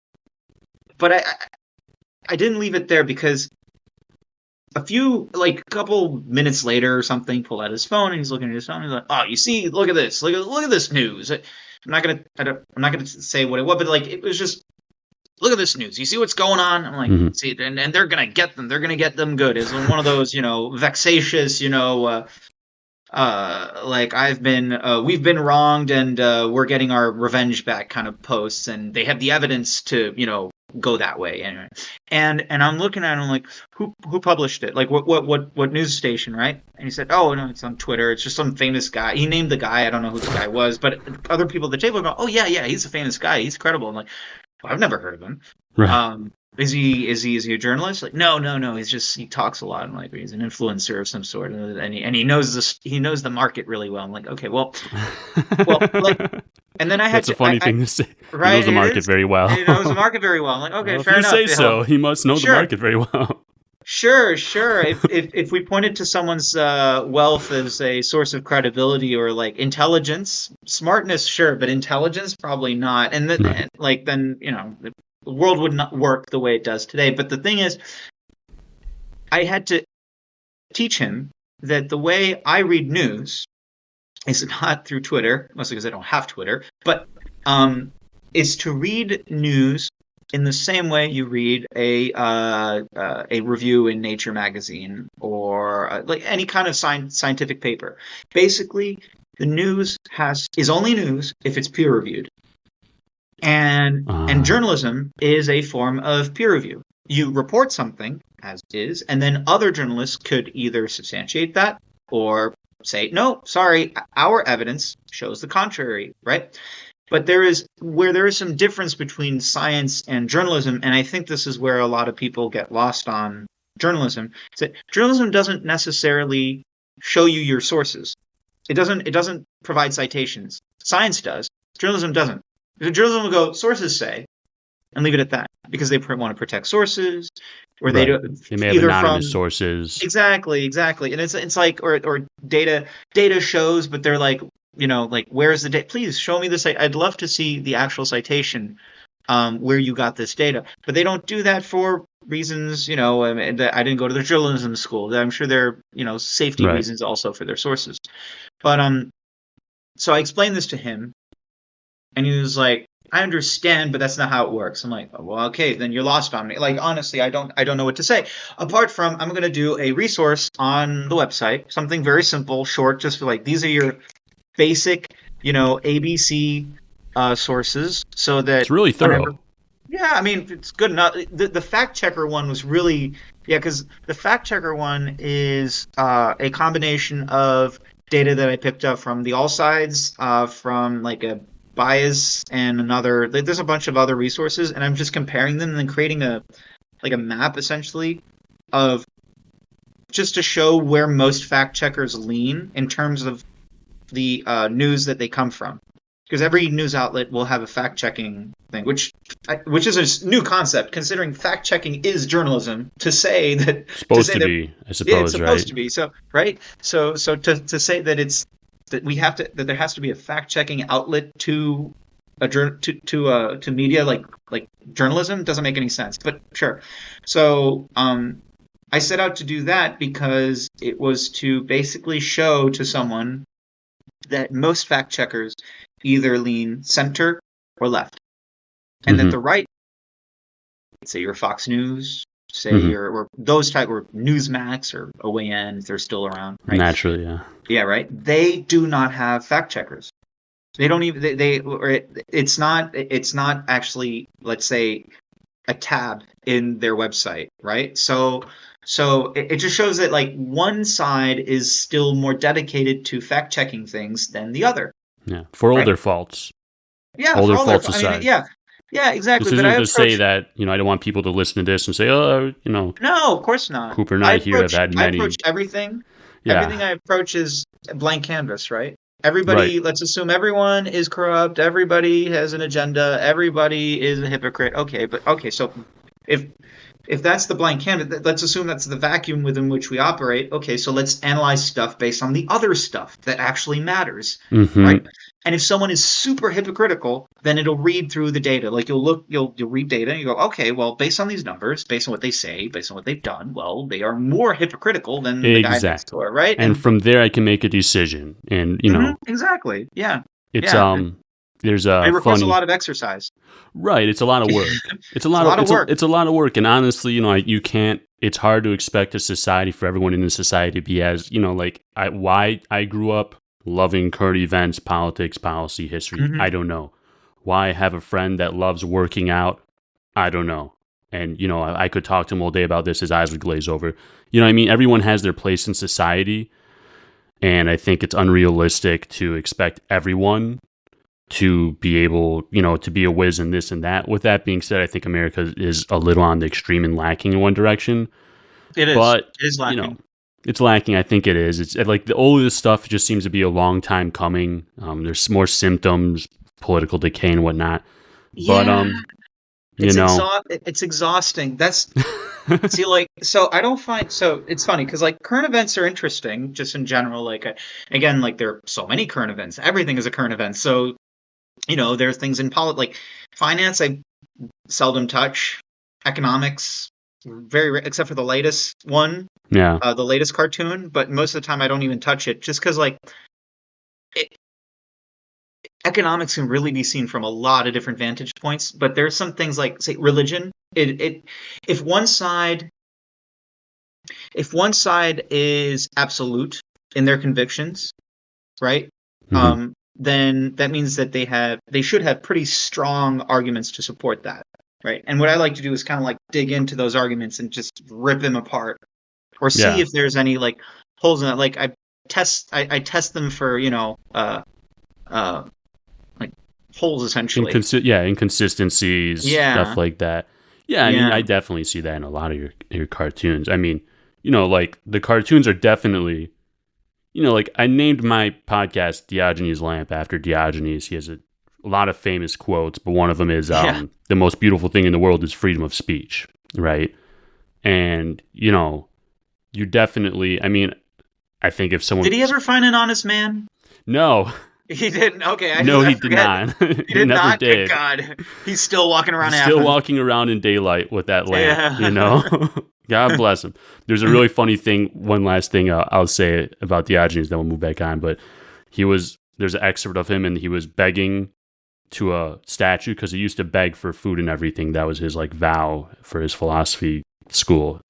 I didn't leave it there because a couple minutes later or something, pulled out his phone and he's looking at his phone. And he's like, "Oh, you see, look at this, look at this news." I'm not gonna say what it was, but like it was just, look at this news. You see what's going on? I'm like, Mhm. see, and they're gonna get them. They're gonna get them good. It's one of those, vexatious, like we've been wronged and we're getting our revenge back kind of posts, and they have the evidence to go that way anyway. And I'm looking at it, I'm like, who published it? Like what news station, right? And he said, oh no, it's on Twitter. It's just some famous guy. He named the guy. I don't know who the guy was, but other people at the table go, oh yeah, he's a famous guy. He's credible. I'm like, well, I've never heard of him. Right. Is he a journalist? Like, no. He talks a lot. I'm like, he's an influencer of some sort, and he knows he knows the market really well. I'm like, okay, like, and then I had That's a to, funny thing to say. He right, knows the it market is. very He knows the well. market very well. I'm like, okay, Well, if fair you enough. say so, he must know the Sure, market very well. sure. If we pointed to someone's wealth as a source of credibility or like intelligence, smartness, sure, but intelligence probably not. Right. Then the world would not work the way it does today. But the thing is, I had to teach him that the way I read news is not through Twitter, mostly because I don't have Twitter, but is to read news in the same way you read a review in Nature magazine or like any kind of scientific paper. Basically, the news is only news if it's peer reviewed, and journalism is a form of peer review. You report something as is, and then other journalists could either substantiate that or say, no, sorry, our evidence shows the contrary, right? But there is some difference between science and journalism, and I think this is where a lot of people get lost on journalism. Is that journalism doesn't necessarily show you your sources. It doesn't provide citations. Science does. Journalism doesn't. Journalism will go, sources say, and leave it at that, because they want to protect sources, or they Right. do They may have either anonymous from sources. exactly, and it's like or data shows, but they're like, like, where's the data? Please show me the site. I'd love to see the actual citation, where you got this data, but they don't do that for reasons, that I didn't go to the journalism school. I'm sure there are, safety Right. reasons also for their sources, but so I explained this to him, and he was like, I understand, but that's not how it works. I'm like, oh, well, okay, then you're lost on me. Like, honestly, I don't know what to say. Apart from, I'm going to do a resource on the website, something very simple, short, just for like, these are your basic, ABC sources, so It's that really whenever, thorough. yeah, I mean, it's good enough. The fact checker one was really, yeah, because the fact checker one is a combination of data that I picked up from the All Sides, from like a bias and another. There's a bunch of other resources, and I'm just comparing them and then creating a map essentially of just to show where most fact checkers lean in terms of the news that they come from, because every news outlet will have a fact checking thing, which is a new concept considering fact checking is journalism. To say that Supposed to be, I yeah, it's suppose, right? supposed to be, so right, so to say that that there has to be a fact checking outlet to to media like journalism doesn't make any sense, but sure. So I set out to do that because it was to basically show to someone that most fact checkers either lean center or left, and that Mm-hmm. the right, say your Fox News, say Mm-hmm. your or those type, or Newsmax or OAN, if they're still around, right? Naturally, yeah. Yeah, right. They do not have fact checkers. They don't even it's not actually, let's say, a tab in their website, right? So it just shows that like one side is still more dedicated to fact checking things than the other, Yeah. For all right? their faults. Yeah, All for their all their, faults I mean, aside. yeah, yeah, This exactly. But I isn't to say approach, that, I don't want people to listen to this and say, oh, no, of course not. Cooper and I here have had I many. approach everything. Yeah. Everything I approach is a blank canvas, right? Right. Everybody, let's assume everyone is corrupt. Everybody has an agenda. Everybody is a hypocrite. Okay, but okay, so if if that's the blank canvas, let's assume that's the vacuum within which we operate. Okay, so let's analyze stuff based on the other stuff that actually matters, right? Mm-hmm. And if someone is super hypocritical, then it'll read through the data. Like you'll read data and you go, okay, well, based on these numbers, based on what they say, based on what they've done, well, they are more hypocritical than the guy next Exactly. door, right? And from there, I can make a decision. And, Exactly, yeah, it's, yeah. there's It a requires a funny, lot of exercise. right. It's a lot of work. It's a It's a lot of, lot of work. it's a lot of work. And honestly, you can't, it's hard to expect a society for everyone in the society to be as, like why I grew up loving current events, politics, policy, history. Hmm. I don't know. Why I have a friend that loves working out. I don't know. And, I could talk to him all day about this. His eyes would glaze over. You know what I mean? Everyone has their place in society. And I think it's unrealistic to expect everyone to be able, to be a whiz in this and that. With that being said, I think America is a little on the extreme and lacking in one direction. It is. But, It is lacking. it's lacking. I think it is. It's like all of this stuff just seems to be a long time coming. There's more symptoms, political decay and whatnot. But, Yeah, you know, it's exhausting. That's see, like, so I don't find, so it's funny because like current events are interesting just in general. Like, again, like there are so many current events. Everything is a current event. So there's things in like finance I seldom touch, economics, except for the latest one, Yeah. the latest cartoon. But most of the time, I don't even touch it, just because like it, economics can really be seen from a lot of different vantage points. But there's some things like, say, religion. It if one side if one side is absolute in their convictions, right? Hmm. Then that means that they should have pretty strong arguments to support that, right? And what I like to do is kind of like dig into those arguments and just rip them apart, or see Yeah. if there's any like holes in it. Like I test them for uh like holes essentially. Inconsistencies, stuff Yeah, like that. Yeah, I mean, I yeah, definitely see that in a lot of your cartoons. I mean, like the cartoons are definitely, like I named my podcast Diogenes Lamp after Diogenes. He has a lot of famous quotes, but one of them is yeah. the most beautiful thing in the world is freedom of speech, right? And, you definitely, I mean, I think if someone, Did he ever find an honest man? no, He didn't. Okay, no, I he did forget. not. He He did never not. Good did. God, he's still walking around He's still Athens. walking around in daylight with that lamp, Yeah. God bless him. There's a really funny thing. One last thing I'll say about Diogenes, then we'll move back on. But there's an excerpt of him, and he was begging to a statue because he used to beg for food and everything. That was his like vow for his philosophy school.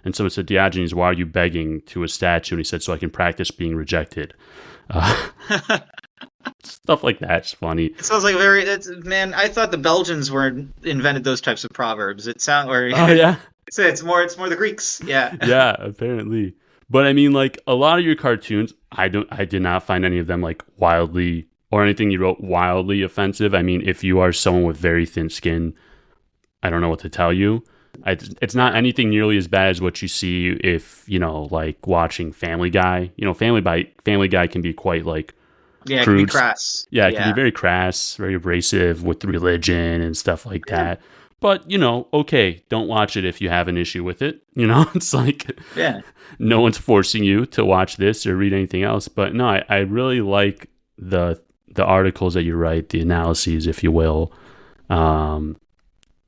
And someone said, Diogenes, why are you begging to a statue? And he said, so I can practice being rejected. Uh, Stuff like that's funny. It sounds like man. I thought the Belgians were invented those types of proverbs. It sound or Oh yeah. it's more the Greeks. Yeah. Yeah, apparently. But I mean, like a lot of your cartoons, I did not find any of them like wildly or anything you wrote wildly offensive. I mean, if you are someone with very thin skin, I don't know what to tell you. It's not anything nearly as bad as what you see if like watching Family Guy. Family Guy can be quite like Yeah, it can be crude. crass. Yeah, it can be Yeah. very crass, very abrasive with religion and stuff like that. But, okay, don't watch it if you have an issue with it. It's like Yeah. no one's forcing you to watch this or read anything else. But no, I really like the articles that you write, the analyses, if you will.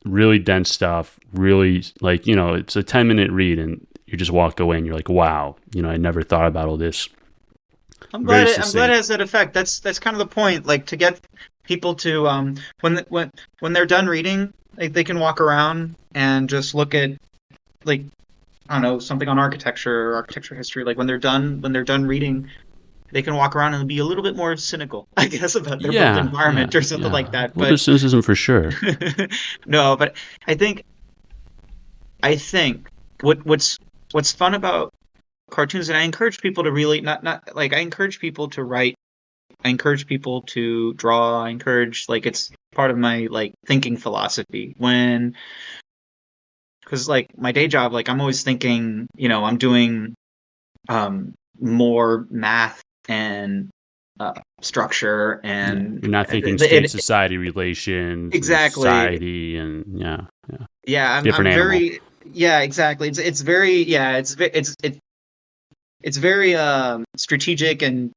Really dense stuff, really like, it's a 10-minute read and you just walk away and you're like, wow, I never thought about all this. I'm Very glad it succinct. has that effect. That's kind of the point. Like to get people to when they're done reading, they can walk around and just look at like I don't know something on architecture or architecture history. Like when they're done reading, they can walk around and be a little bit more cynical, I guess, about their built Yeah, yeah, environment or something yeah. like that. A little bit of But cynicism for sure. no, but I think I think what's fun about cartoons, and I encourage people to really not like I encourage people to write. I encourage people to draw. I encourage like it's part of my like thinking philosophy because like my day job, like I'm always thinking, I'm doing more math and structure Yeah, and you're not thinking state society relations and exactly. society and yeah, Yeah, I'm different animal. very yeah, exactly. It's very yeah, it's very strategic and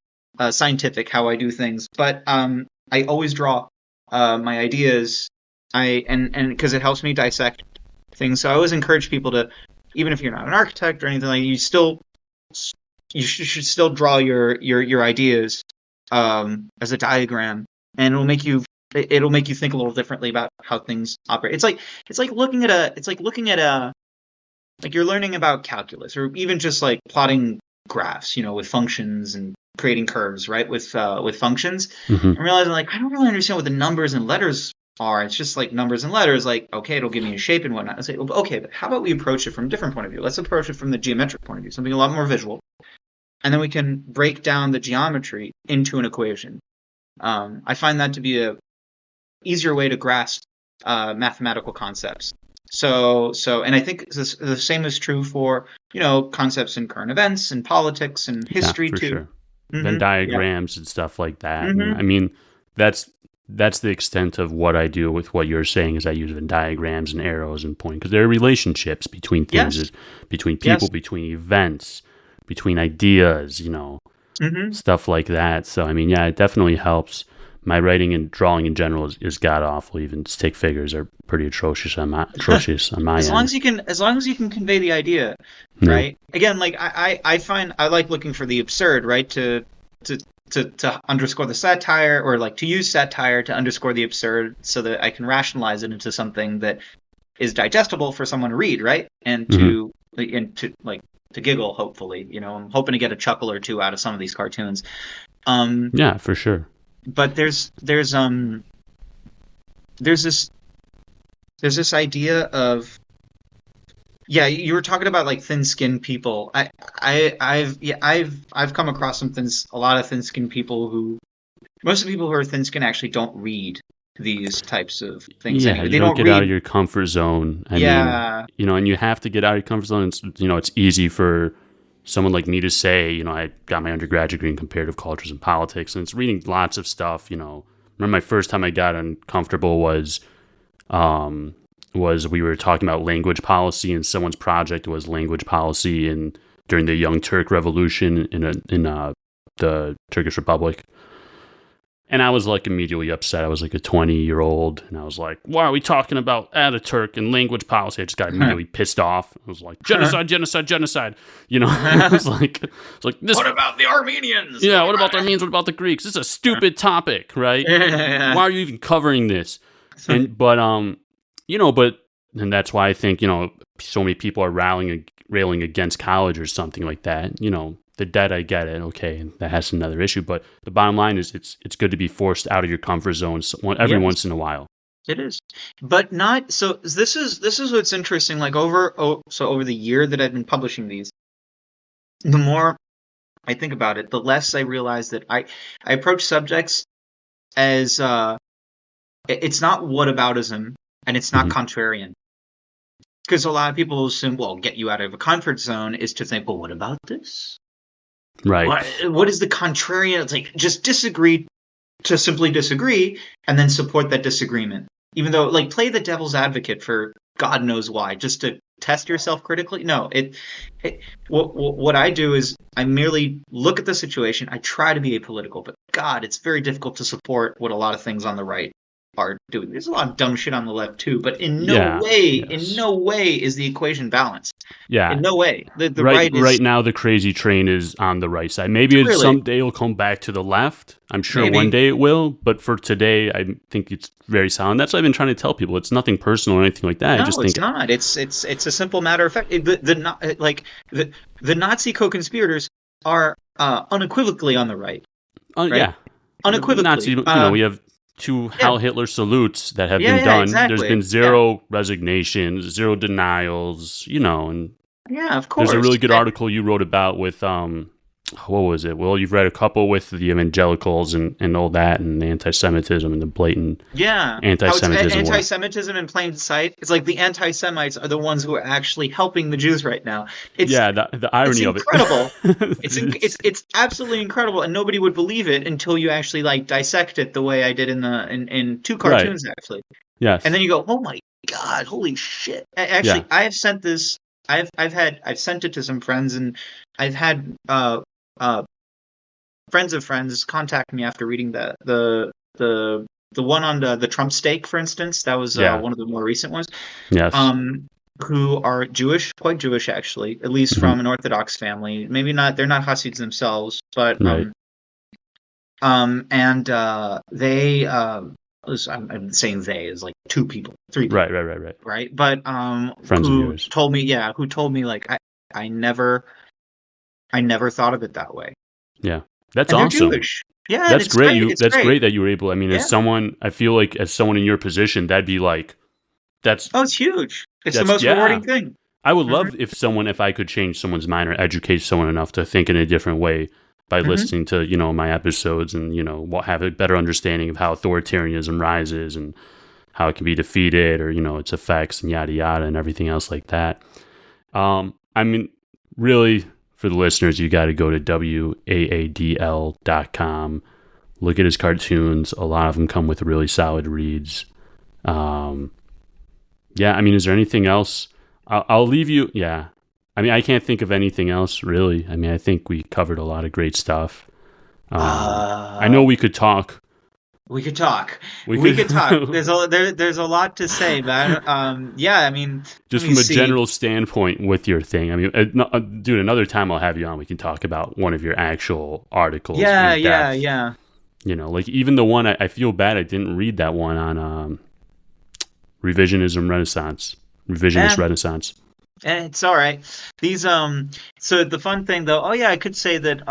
scientific how I do things. But I always draw my ideas. And because it helps me dissect things. So I always encourage people to, even if you're not an architect or anything like, you should still draw your ideas as a diagram, and it'll make you think a little differently about how things operate. It's like looking at a like you're learning about calculus or even just like plotting graphs, with functions and creating curves, right? With functions, Hmm. and realizing like I don't really understand what the numbers and letters are. It's just like numbers and letters. Like okay, it'll give me a shape and whatnot. I say okay, but how about we approach it from a different point of view? Let's approach it from the geometric point of view, something a lot more visual, and then we can break down the geometry into an equation. I find that to be a easier way to grasp mathematical concepts. And I think the same is true for concepts in current events and politics and Yeah, history for too. sure. Venn Yeah. diagrams and stuff like that. And hmm I mean, that's the extent of what I do with what you're saying. Is I use Venn diagrams and arrows and point because there are relationships between things, Yes. between people, Yes. between events, between ideas. hmm Stuff like that. So I mean, yeah, it definitely helps. my writing and drawing in general is god awful. Even stick figures are pretty atrocious on my As long end. as you can, as long as you can convey the idea, Yeah. right? Again, like I find I like looking for the absurd, right? To underscore the satire, or like to use satire to underscore the absurd, so that I can rationalize it into something that is digestible for someone to read, right? And Hmm. to giggle, hopefully. I'm hoping to get a chuckle or two out of some of these cartoons. Yeah, for sure. But there's this idea of, yeah, you were talking about like thin-skinned people. I've come across a lot of thin-skinned people who, most of the people who are thin-skinned actually don't read these types of things Yeah, anyway. you They don't don't get out of read. your comfort zone. I mean, Yeah. and you have to get out of your comfort zone. It's easy for someone like me to say, I got my undergraduate degree in comparative cultures and politics, and it's reading lots of stuff. Remember my first time I got uncomfortable was we were talking about language policy, and someone's project was language policy during the Young Turk Revolution in the Turkish Republic. And I was like immediately upset. I was like a 20-year-old, and I was like, "Why are we talking about Ataturk and language policy?" I just got immediately pissed off. I was like, "Genocide, genocide, genocide!" It was like, this. What about the Armenians? Yeah, what about the Armenians? What about the Greeks? This is a stupid topic, right? Why are you even covering this? And that's why I think so many people are railing against college or something like that. The debt, I get it. Okay, that has another issue, but the bottom line is it's good to be forced out of your comfort zone every Yes, once in a while. it is, but not so. This is what's interesting. Like over the year that I've been publishing these, the more I think about it, the less I realize that I approach subjects as it's not whataboutism, and it's not Hmm. contrarian. Because a lot of people assume, well, get you out of a comfort zone is to think, well, what about this? Right. What is the contrarian? It's like, just disagree to simply disagree, and then support that disagreement. Even though, like, play the devil's advocate for God knows why, just to test yourself critically. No, what I do is I merely look at the situation. I try to be apolitical, but God, it's very difficult to support what a lot of things on the right are doing. There's a lot of dumb shit on the left too, but in Yeah. no way is the equation balanced. Yeah. In no way. The Right. right is Right now, the crazy train is on the right side. Maybe really, someday it'll come back to the left. I'm sure one maybe. day it will, but for today, I think it's very solid. That's what I've been trying to tell people. It's nothing personal or anything like that. I just No, it's think, not. It's a simple matter of fact. The Nazi co-conspirators are unequivocally on the right, right? yeah, Nazi. Unequivocally. We have two Yeah, Heil Hitler salutes that have been yeah, done. There's been exactly. Yeah, zero resignations, zero denials. And yeah, of there's a course. really good article you wrote about with what was it? Well, you've read a couple with the evangelicals and all that, and the anti-Semitism and the blatant Yeah, how it's anti-Semitism. anti-Semitism in plain sight. It's like the anti-Semites are the ones who are actually helping the Jews right now. It's Yeah, the it's irony of it. incredible. It's absolutely incredible, and nobody would believe it until you actually like dissect it the way I did in two Right. cartoons actually. And Yes. then you go, oh my God, holy shit! Yeah. Actually, I have sent this. I've sent it to some friends, and I've had uh friends of friends contact me after reading the one on the Trump steak, for instance. That was Yeah. one of the more recent ones. Yes. Who are Jewish, quite Jewish actually, at least Hmm. from an Orthodox family. Maybe not. They're not Hasids themselves, but Right. and they I'm saying they is like two people, three people, Right. Right. Right. Right. right? But Friends of yours. who told me like I never thought of it that way. Yeah. That's And they're awesome. Jewish. Yeah, and That's it's great. great. It's That's great. great that you were able. I mean, Yeah. I feel like as someone in your position, that'd be like, that's Oh, it's huge. It's the that's most yeah. rewarding thing. I would love Mhm. if I could change someone's mind or educate someone enough to think in a different way by Mhm. listening to, my episodes and, have a better understanding of how authoritarianism rises and how it can be defeated or, its effects and yada yada and everything else like that. I mean, really, for the listeners, you got to go to waadl.com. Look at his cartoons. A lot of them come with really solid reads. Yeah, I mean, is there anything else? I'll leave you. Yeah. I mean, I can't think of anything else, really. I mean, I think we covered a lot of great stuff. I know we could talk We could talk. We We could talk. could There's a lot to say, man. Yeah, I mean, let just me from a see. general standpoint with your thing. I mean, dude, another time I'll have you on. We can talk about one of your actual articles Yeah, in yeah, depth. yeah. Like even the one I feel bad I didn't read that one on revisionism renaissance, revisionist Eh, renaissance. it's all right. These So the fun thing though, oh yeah, I could say that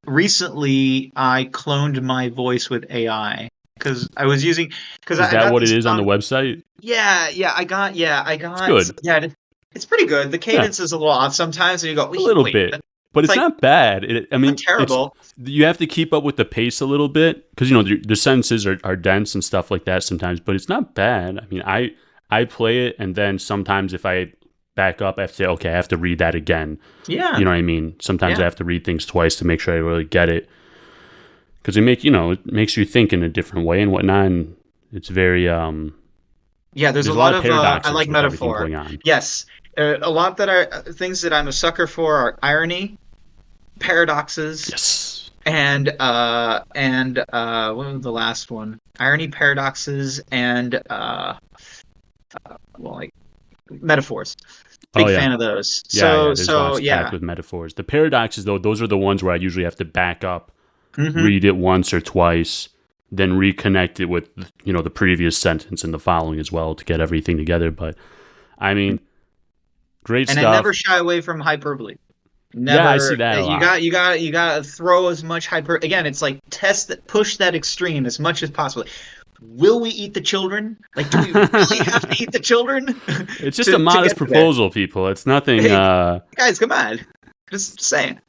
recently I cloned my voice with AI because I was using because Is I that got what it this is on the website? I It's got good. yeah, it's pretty good. The Yeah, cadence is a little off sometimes, and you go, a little wait, bit, but it's it's like not bad. I not mean, it's terrible. you have to keep up with the pace a little bit because the sentences are dense and stuff like that sometimes, but it's not bad. I mean, I play it and then sometimes if I back up, I have to say, okay, I have to read that again. Yeah, You know what I mean? Sometimes I yeah, have to read things twice to make sure I really get it because it makes you think in a different way and whatnot. And it's very yeah. There's a there's a lot lot of of I paradoxes like with everything metaphor. going on. Yes, a lot that are things that I'm a sucker for are irony, paradoxes, Yes. and what was the last one? Irony, paradoxes, and well, like metaphors. Oh Big yeah. fan of those. Yeah. There's So lots packed yeah. with metaphors. The paradoxes, though, those are the ones where I usually have to back up, Hmm. read it once or twice, then reconnect it with the previous sentence and the following as well to get everything together. But I mean, great And I never stuff. shy away from hyperbole. Yeah, I see Never. that a lot. You got to throw as much hyper. Again, it's like test that, push that extreme as much as possible. Will we eat the children? Like, do we really have to eat the childern It's just a to modest get to there? proposal, people. It's nothing. Hey, guys, come on. Just saying.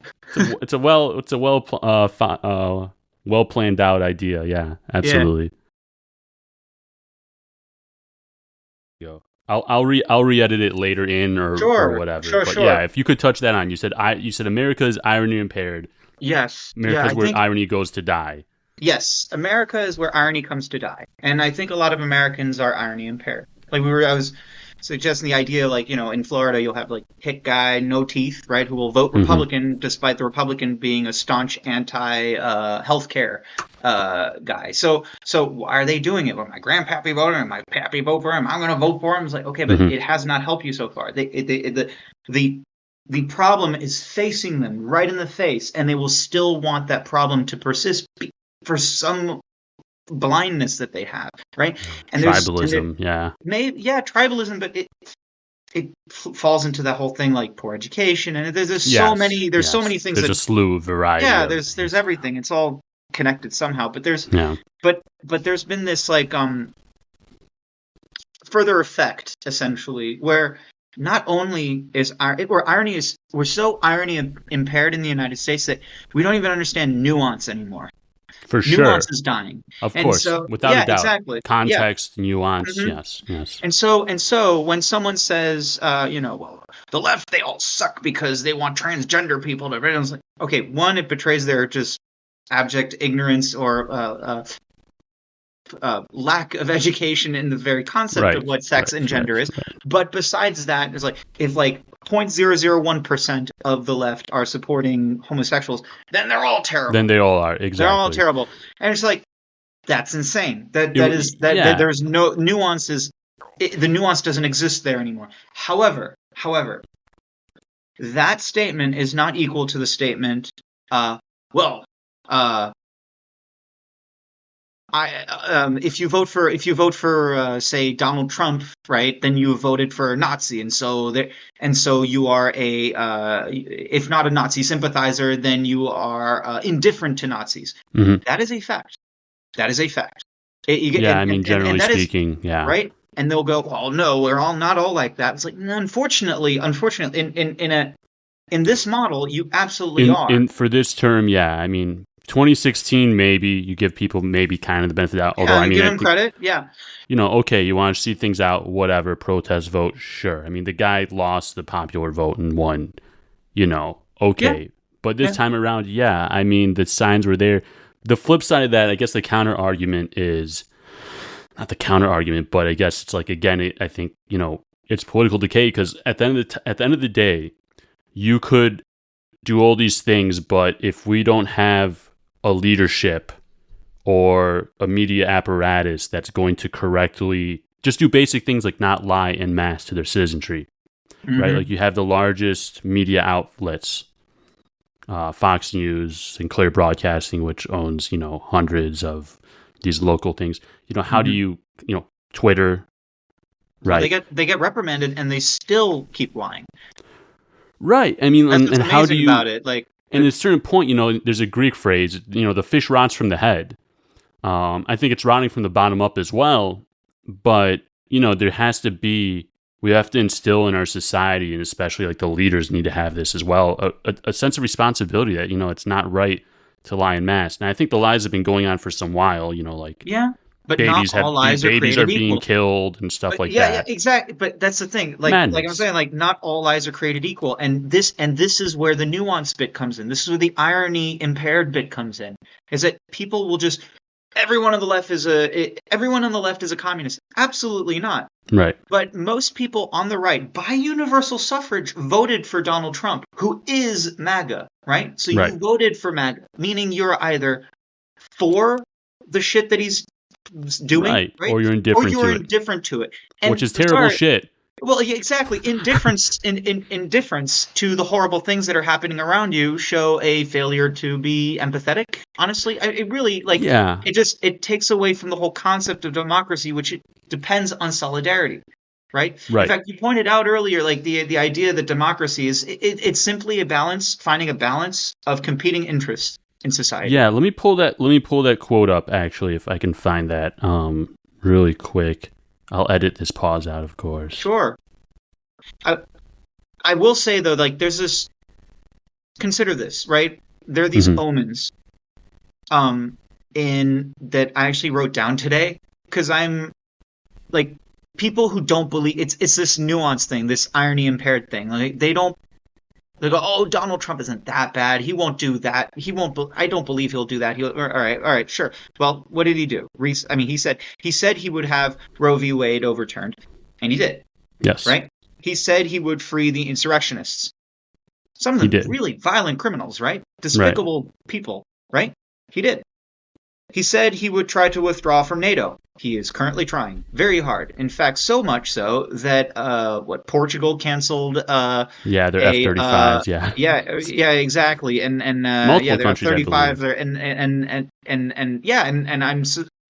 Well planned out idea. Yeah, Yeah. absolutely. I'll re-edit it later in or Sure. whatever. Sure. But yeah, Sure. if you could touch that on, you said America is irony impaired. Yes. Yeah. America's I where think irony goes to die. yes. America is where irony comes to die, and I think a lot of Americans are irony impaired. I was suggesting the idea, like, in Florida, you'll have like hick guy, no teeth, right, who will vote Hmm. Republican despite the Republican being a staunch anti healthcare guy. So why are they doing it? Well, my grandpappy voted and my pappy vote for him. I'm going to vote for him. It's like, okay, but Hmm. it has not helped you so far. The the problem is facing them right in the face, and they will still want that problem to persist for some blindness that they have, right? And there Tribalism. Yeah. may yeah tribalism, but it falls into that whole thing like poor education, and Yes. there's so Yes. many things There's that a slew of variety yeah of there's things. everything. It's all connected somehow, but Yeah. there's been this like further effect essentially where not only is where irony is we're so irony impaired in the United States that we don't even understand nuance anymore. For Nuance sure. is dying. Of And course. so, Without a yeah, doubt. exactly. Yeah. Context, nuance. Hmm. Yes. Yes. And so when someone says, well, the left, they all suck because they want transgender people to, it's like, okay, one, it betrays their just abject ignorance or lack of education in the very concept of Right. what sex and Right. gender is. Right. But besides that, it's like if like 0.001% of the left are supporting homosexuals, then they're all terrible. Then they all are. They're all Exactly. terrible. And it's like that's insane. That Yeah. there's no nuances. The nuance doesn't exist there anymore. However, that statement is not equal to the statement. Well, if you vote for say Donald Trump, right, then you voted for a Nazi, and so you are a if not a Nazi sympathizer, then you are indifferent to Nazis. Hmm. That is a fact. That is a fact. Yeah. I mean, And generally that is speaking, yeah. right. And they'll go, well, no, we're all not all like that. It's like, no, unfortunately, in this model, you absolutely are. In for this term, yeah. I mean, 2016, maybe you give people maybe kind of the benefit of the doubt. Although, Yeah, I you mean, give I him think credit. Yeah, okay, you want to see things out, whatever, protest vote, sure. I mean, the guy lost the popular vote and won. yeah, Okay. But this yeah. time around, yeah. I mean, the signs were there. The flip side of that, I guess, the counter argument is not the counter argument, but I guess it's like again, I think it's political decay because at the end of the day, you could do all these things, but if we don't have a leadership or a media apparatus that's going to correctly just do basic things like not lie en masse to their citizenry, right? Like Mm-hmm. you have the largest media outlets, Fox News, Sinclair Broadcasting, which owns, hundreds of these local things. How do Mm-hmm. you, Twitter, Well, right? they get reprimanded and they still keep lying. Right. I mean, That's and, what's and how do amazing you, about it. Like, and at a certain point, there's a Greek phrase, the fish rots from the head. I think it's rotting from the bottom up as well. But, there has to be, we have to instill in our society, and especially like the leaders need to have this as well, a sense of responsibility that, it's not right to lie en masse. And I think the lies have been going on for some while, like yeah, but not all lies are babies are created being equal. killed and stuff But like yeah, that. exactly. But that's the thing. Like I'm Madness. saying, like not all lies are created equal, and this is where the nuance bit comes in. This is where the irony impaired bit comes in. Is that people will just everyone on the left is a communist. Absolutely not. Right. But most people on the right, by universal suffrage, voted for Donald Trump, who is MAGA, right? So Right. you voted for MAGA, meaning you're either for the shit that he's doing, Right. right? Or you're Or indifferent you're to it, indifferent to it. which And is terrible sorry, shit. well, yeah, exactly. Indifference to the horrible things that are happening around you show a failure to be empathetic. Honestly, it really Yeah. it takes away from the whole concept of democracy, which it depends on solidarity, right? In Right. fact, you pointed out earlier, like the idea that democracy is it's simply a balance, finding a balance of competing interests in society. Yeah, let me pull that quote up actually if I can find that really quick. I'll edit this pause out, of course. Sure. I will say though, like there's this. Consider this, right? There are these omens, in that I actually wrote down today because I'm like people who don't believe it's this nuance thing, this irony impaired thing. Like they go, oh, Donald Trump isn't that bad. He won't do that. He won't. I don't believe he'll do that. All right, sure. Well, what did he do? I mean, he said he would have Roe v. Wade overturned, and he did. Yes. Right. He said he would free the insurrectionists. Some of them really violent criminals, right? Despicable people, right? He did. He said he would try to withdraw from NATO. He is currently trying very hard. In fact, so much so that Portugal canceled their F-35s, yeah, exactly. And multiple there are countries, I 35 believe. and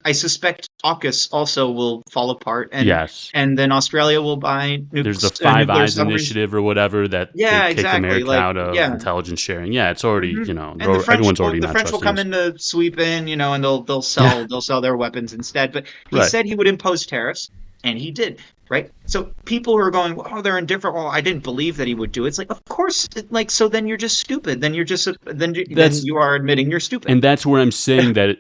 I suspect AUKUS also will fall apart, and yes, and then Australia will buy there's the Five Eyes initiative or whatever that they kicked America out of intelligence sharing. Yeah, it's already and the French everyone's already the not French will come in to sweep in, and they'll sell their weapons instead. But he said he would impose tariffs, and he did. Right, so people who are going, oh, they're indifferent. Well, I didn't believe that he would do it. It's like, of course, like so. Then you're just stupid. Then you are admitting you're stupid. And that's where I'm saying that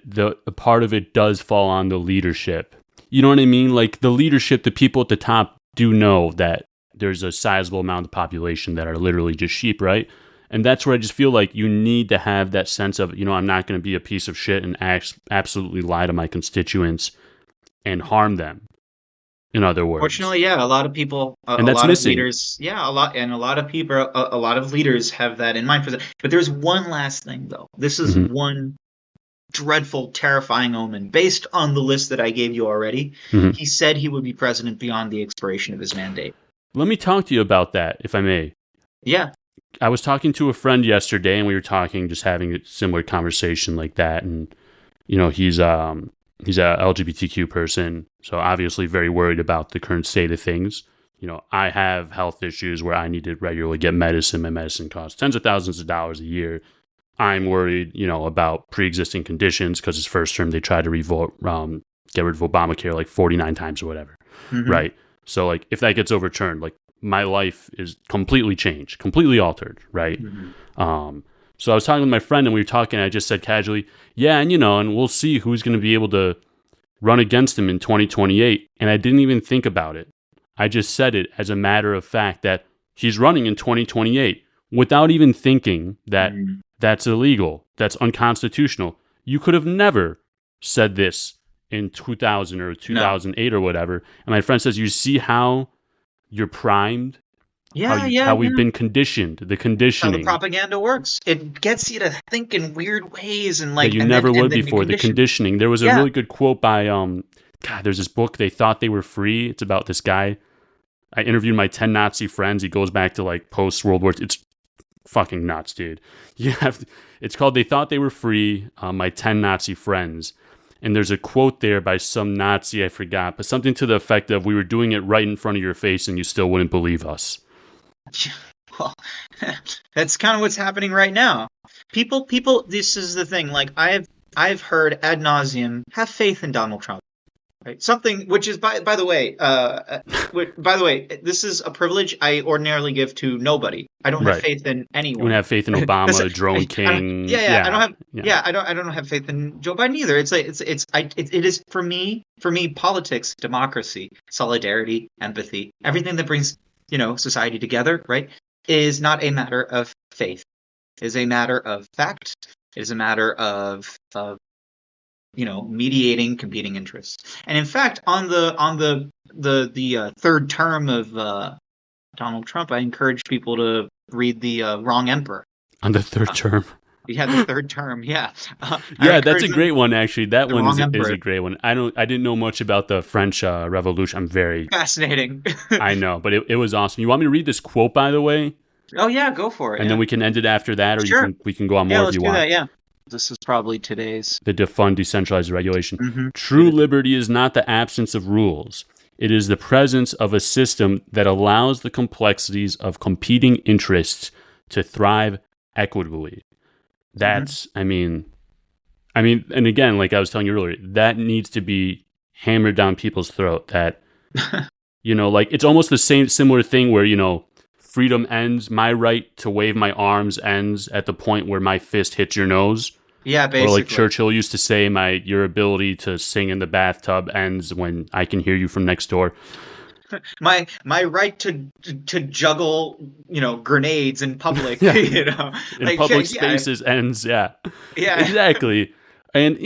a part of it does fall on the leadership. You know what I mean? Like the leadership, the people at the top do know that there's a sizable amount of the population that are literally just sheep, right? And that's where I just feel like you need to have that sense of, I'm not going to be a piece of shit and absolutely lie to my constituents and harm them. In other words, fortunately, a lot of people, a lot of leaders, a lot of people, a lot of leaders have that in mind for that. But there's one last thing, though. This is one dreadful, terrifying omen based on the list that I gave you already. He said he would be president beyond the expiration of his mandate. Let me talk to you about that, if I may. Yeah. I was talking to a friend yesterday, and we were just having a similar conversation like that. And, he's a LGBTQ person, so obviously very worried about the current state of things. I have health issues where I need to regularly get medicine. My medicine costs tens of thousands of dollars a year. I'm worried, about pre-existing conditions because his first term they tried to get rid of Obamacare like 49 times or whatever, right? So like if that gets overturned, like my life is completely changed, completely altered, right? So I was talking with my friend and we were talking, and I just said casually, yeah, and and we'll see who's going to be able to run against him in 2028. And I didn't even think about it. I just said it as a matter of fact that he's running in 2028 without even thinking that that's illegal, that's unconstitutional. You could have never said this in 2000 or 2008 or whatever. And my friend says, you see how you're primed Yeah, yeah, how we've yeah. been conditioned, the That's how the conditioning propaganda works. It gets you to think in weird ways, and that like, you and then never and would then you before, the condition. conditioning. There was a Yeah. really good quote by God, there's this book, They Thought They Were Free. It's about this guy. I interviewed my 10 Nazi friends. He goes back to like post World War II. It's fucking nuts, dude. It's called They Thought They Were Free, My 10 Nazi Friends. And there's a quote there by some Nazi, I forgot, but something to the effect of, we were doing it right in front of your face and you still wouldn't believe us. Well, that's kind of what's happening right now. People. This is the thing. Like, I've heard ad nauseum, have faith in Donald Trump. Right? Something which is, by the way, this is a privilege I ordinarily give to nobody. I don't have Right. faith in You anyone. wouldn't have faith in Obama, Drone King. Yeah, I don't have. Yeah. Yeah, I don't have faith in Joe Biden either. It is for me. Politics, democracy, solidarity, empathy, everything that brings society together, right, is not a matter of faith. It is a matter of fact. It is a matter of mediating competing interests. And in fact, on the third term of Donald Trump, I encourage people to read the Wrong Emperor. On the third term. Yeah, the third term. Yeah. Yeah, that's a great one, actually. That The one Wrong is Emperor. a great one. I didn't know much about the French Revolution. I'm very Fascinating. I know, but it was awesome. You want me to read this quote, by the way? Oh yeah, go for it. And then we can end it after that, or Sure. we can go on more Yeah, if let's you do want. that. Yeah. This is probably today's. The defund decentralized regulation. Mm-hmm. True liberty is not the absence of rules. It is the presence of a system that allows the complexities of competing interests to thrive equitably. That's, I mean, and again, like I was telling you earlier, that needs to be hammered down people's throat. That, like it's almost the similar thing where, freedom ends, my right to wave my arms ends at the point where my fist hits your nose. Yeah, basically. Or like Churchill used to say, your ability to sing in the bathtub ends when I can hear you from next door. My right to juggle, grenades in public, in public spaces ends. Yeah, exactly. And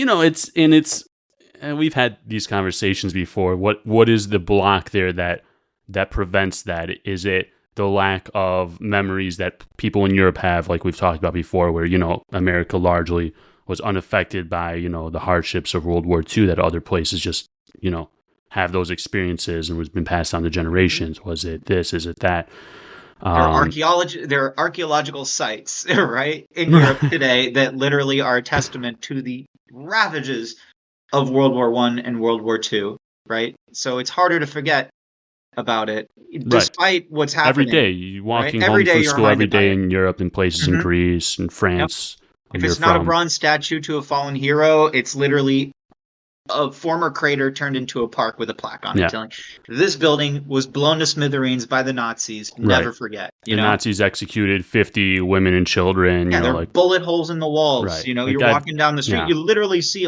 and we've had these conversations before. What is the block there that prevents that? Is it the lack of memories that people in Europe have, like we've talked about before, where America largely was unaffected by the hardships of World War II, that other places just have those experiences and was been passed on to generations? Was it this? Is it that? There are archaeological sites, right, in Europe today that literally are a testament to the ravages of World War I and World War II, right? So it's harder to forget about it, despite what's happening. Every day, you're walking home from school every day in Europe, in places in Greece and France. If it's not a bronze statue to a fallen hero, it's literally a former crater turned into a park with a plaque on it telling this building was blown to smithereens by the Nazis. Never forget. The Nazis executed 50 women and children. Yeah, there are bullet holes in the walls. Right. You're walking down the street, you literally see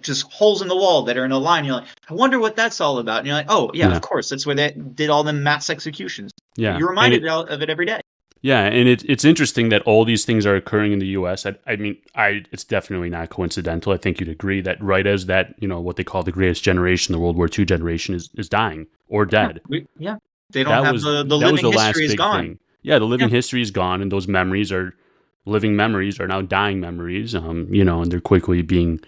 just holes in the wall that are in a line. You're like, I wonder what that's all about. And you're like, oh yeah, of course, that's where they did all the mass executions. Yeah, you're reminded of it every day. Yeah, and it's interesting that all these things are occurring in the U.S. It's definitely not coincidental. I think you'd agree that right as that, what they call the greatest generation, the World War II generation, is dying or dead. Yeah. They don't have the living history is gone. Thing. Yeah, the living history is gone, and those living memories are now dying memories, and they're quickly being,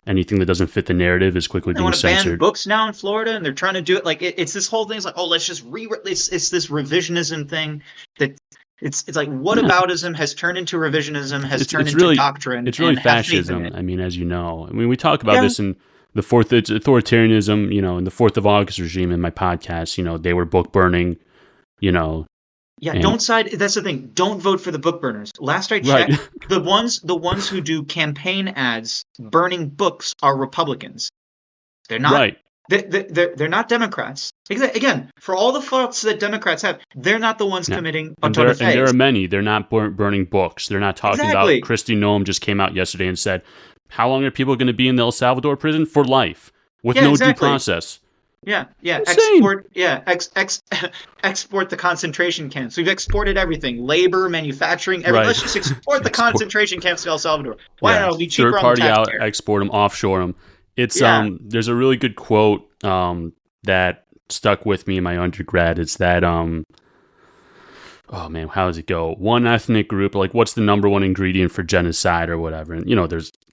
anything that doesn't fit the narrative is quickly being censored. They want to ban books now in Florida, and they're trying to do it like it's this whole thing. It's like, oh, let's just it's this revisionism thing that. It's like whataboutism has turned into revisionism, turned into doctrine. It's really fascism. As you know. We talk about this in the authoritarianism, in the 4th of August regime in my podcast. They were book burning, Yeah, don't side. That's the thing. Don't vote for the book burners. Last I checked, the ones who do campaign ads burning books are Republicans. They're not. Right. They're not Democrats. Again, for all the faults that Democrats have, they're not the ones committing a ton of things. And there are many. They're not burning books. They're not talking about. Kristi Noem just came out yesterday and said, how long are people going to be in the El Salvador prison? For life, with no due process. Yeah. Insane. Export the concentration camps. We've exported everything: labor, manufacturing. Let's just export the concentration camps to El Salvador. Why not? It'll be cheaper on the taxpayer. Third party out, export them, offshore them. It's there's a really good quote that stuck with me in my undergrad. It's that oh man, how does it go? One ethnic group, like what's the number one ingredient for genocide or whatever? And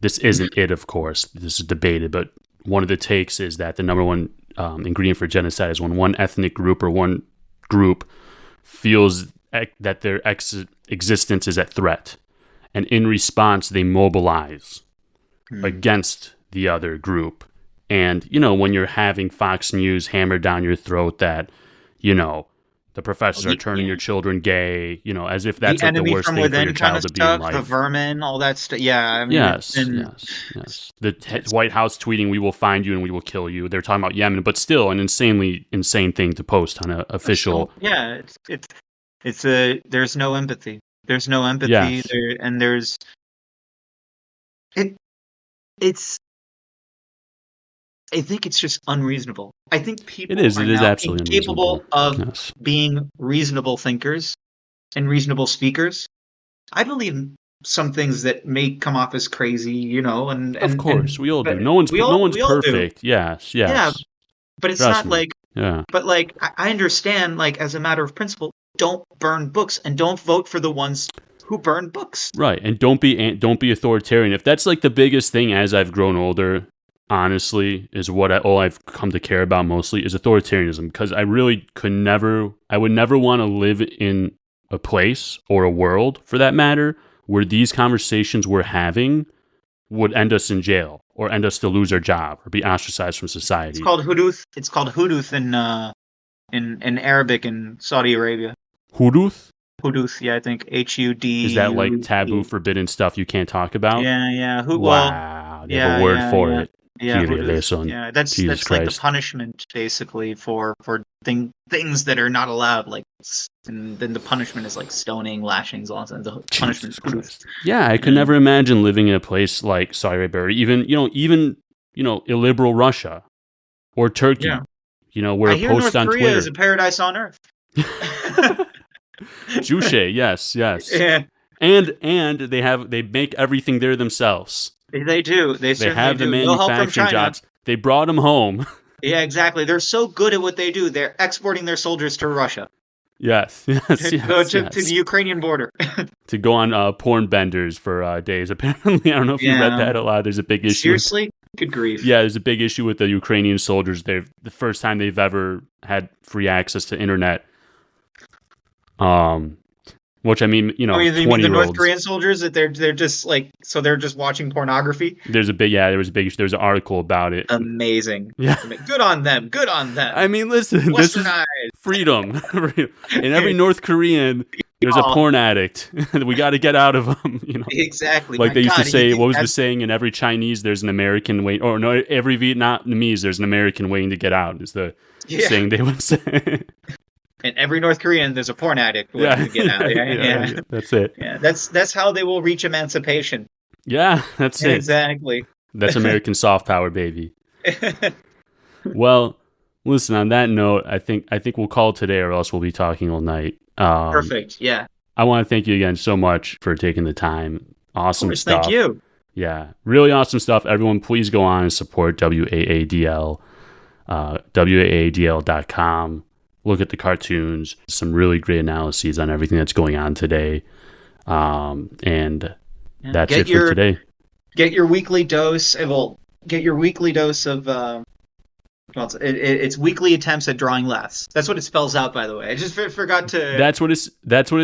this isn't it, of course. This is debated, but one of the takes is that the number one ingredient for genocide is when one ethnic group or one group feels that their existence is at threat, and in response they mobilize against the other group. And when you're having Fox News hammer down your throat that the professors are turning your children gay, as if that's like the worst thing for your child to be in life. The vermin, all that stuff. Yeah, I mean, yes. The White House tweeting, "We will find you and we will kill you." They're talking about Yemen, but still an insanely insane thing to post on an official. Yeah, there's no empathy. There's no empathy there, and I think it's just unreasonable. I think people are now absolutely incapable of being reasonable thinkers and reasonable speakers. I believe some things that may come off as crazy, and of course we all do. No one's perfect. Yes. Yeah, but it's not like. Yeah. But I understand, as a matter of principle, don't burn books and don't vote for the ones who burn books. Right, and don't be authoritarian. If that's like the biggest thing as I've grown older, honestly, is what all I've come to care about mostly is authoritarianism, because I really I would never want to live in a place or a world, for that matter, where these conversations we're having would end us in jail or end us to lose our job or be ostracized from society. It's called huduth. It's called huduth in Arabic in Saudi Arabia. Huduth? Huduth, yeah, I think HUD. Is that like taboo, forbidden stuff you can't talk about? Yeah. Wow, they have a word for it. Yeah, that's like the punishment basically for things that are not allowed, and then the punishment is like stoning, lashings, all that. The punishment. Yeah, I could never imagine living in a place like Saudi Arabia, or even illiberal Russia or Turkey. Yeah. Where a post on Twitter. North Korea is a paradise on earth. Juche, yes. Yeah. And they make everything there themselves. They do. They have the manufacturing jobs. They brought them home. Yeah, exactly. They're so good at what they do. They're exporting their soldiers to Russia. Yes. To the Ukrainian border. To go on porn benders for days. Apparently, I don't know if you read that a lot. There's a big issue. Seriously? Good grief. Yeah, there's a big issue with the Ukrainian soldiers. They're the first time they've ever had free access to internet. Which, I mean, you mean the North Korean soldiers, that they're just they're just watching pornography? There was an article about it. Amazing. Yeah. Good on them. I mean, listen, this is freedom. In every North Korean, there's a porn addict. We got to get out of them. Exactly. Like they used to say, what was the saying? In every Chinese, there's an American way. Or no, every Vietnamese, there's an American waiting to get out. Is the saying they would say. And every North Korean, there's a porn addict waiting to get out. Yeah, that's it. Yeah, that's how they will reach emancipation. Yeah, that's it. Exactly. That's American soft power, baby. Well, listen. On that note, I think we'll call it today, or else we'll be talking all night. Perfect. Yeah. I want to thank you again so much for taking the time. Awesome stuff. Thank you. Yeah, really awesome stuff. Everyone, please go on and support WAADL. WAADL.com. Look at the cartoons, some really great analyses on everything that's going on today. And that's it for today. Get your weekly dose. Get your weekly dose of it's weekly attempts at drawing less. That's what it spells out, by the way. I just forgot to. That's what it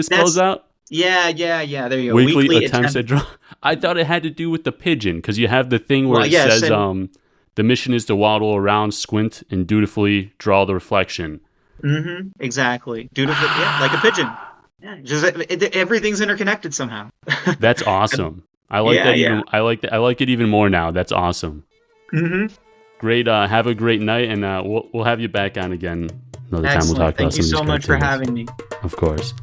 spells out? Yeah. There you go. Weekly attempts at drawing. I thought it had to do with the pigeon, because you have the thing where it says the mission is to waddle around, squint, and dutifully draw the reflection. Mm-hmm. Exactly. Dutifully, like a pigeon. Yeah, just everything's interconnected somehow. That's awesome. I like that. I like it even more now. That's awesome. Mm-hmm. Great. Have a great night, and we'll have you back on again another time. We'll talk about some of these cartoons. Thank you so much for having me. Of course.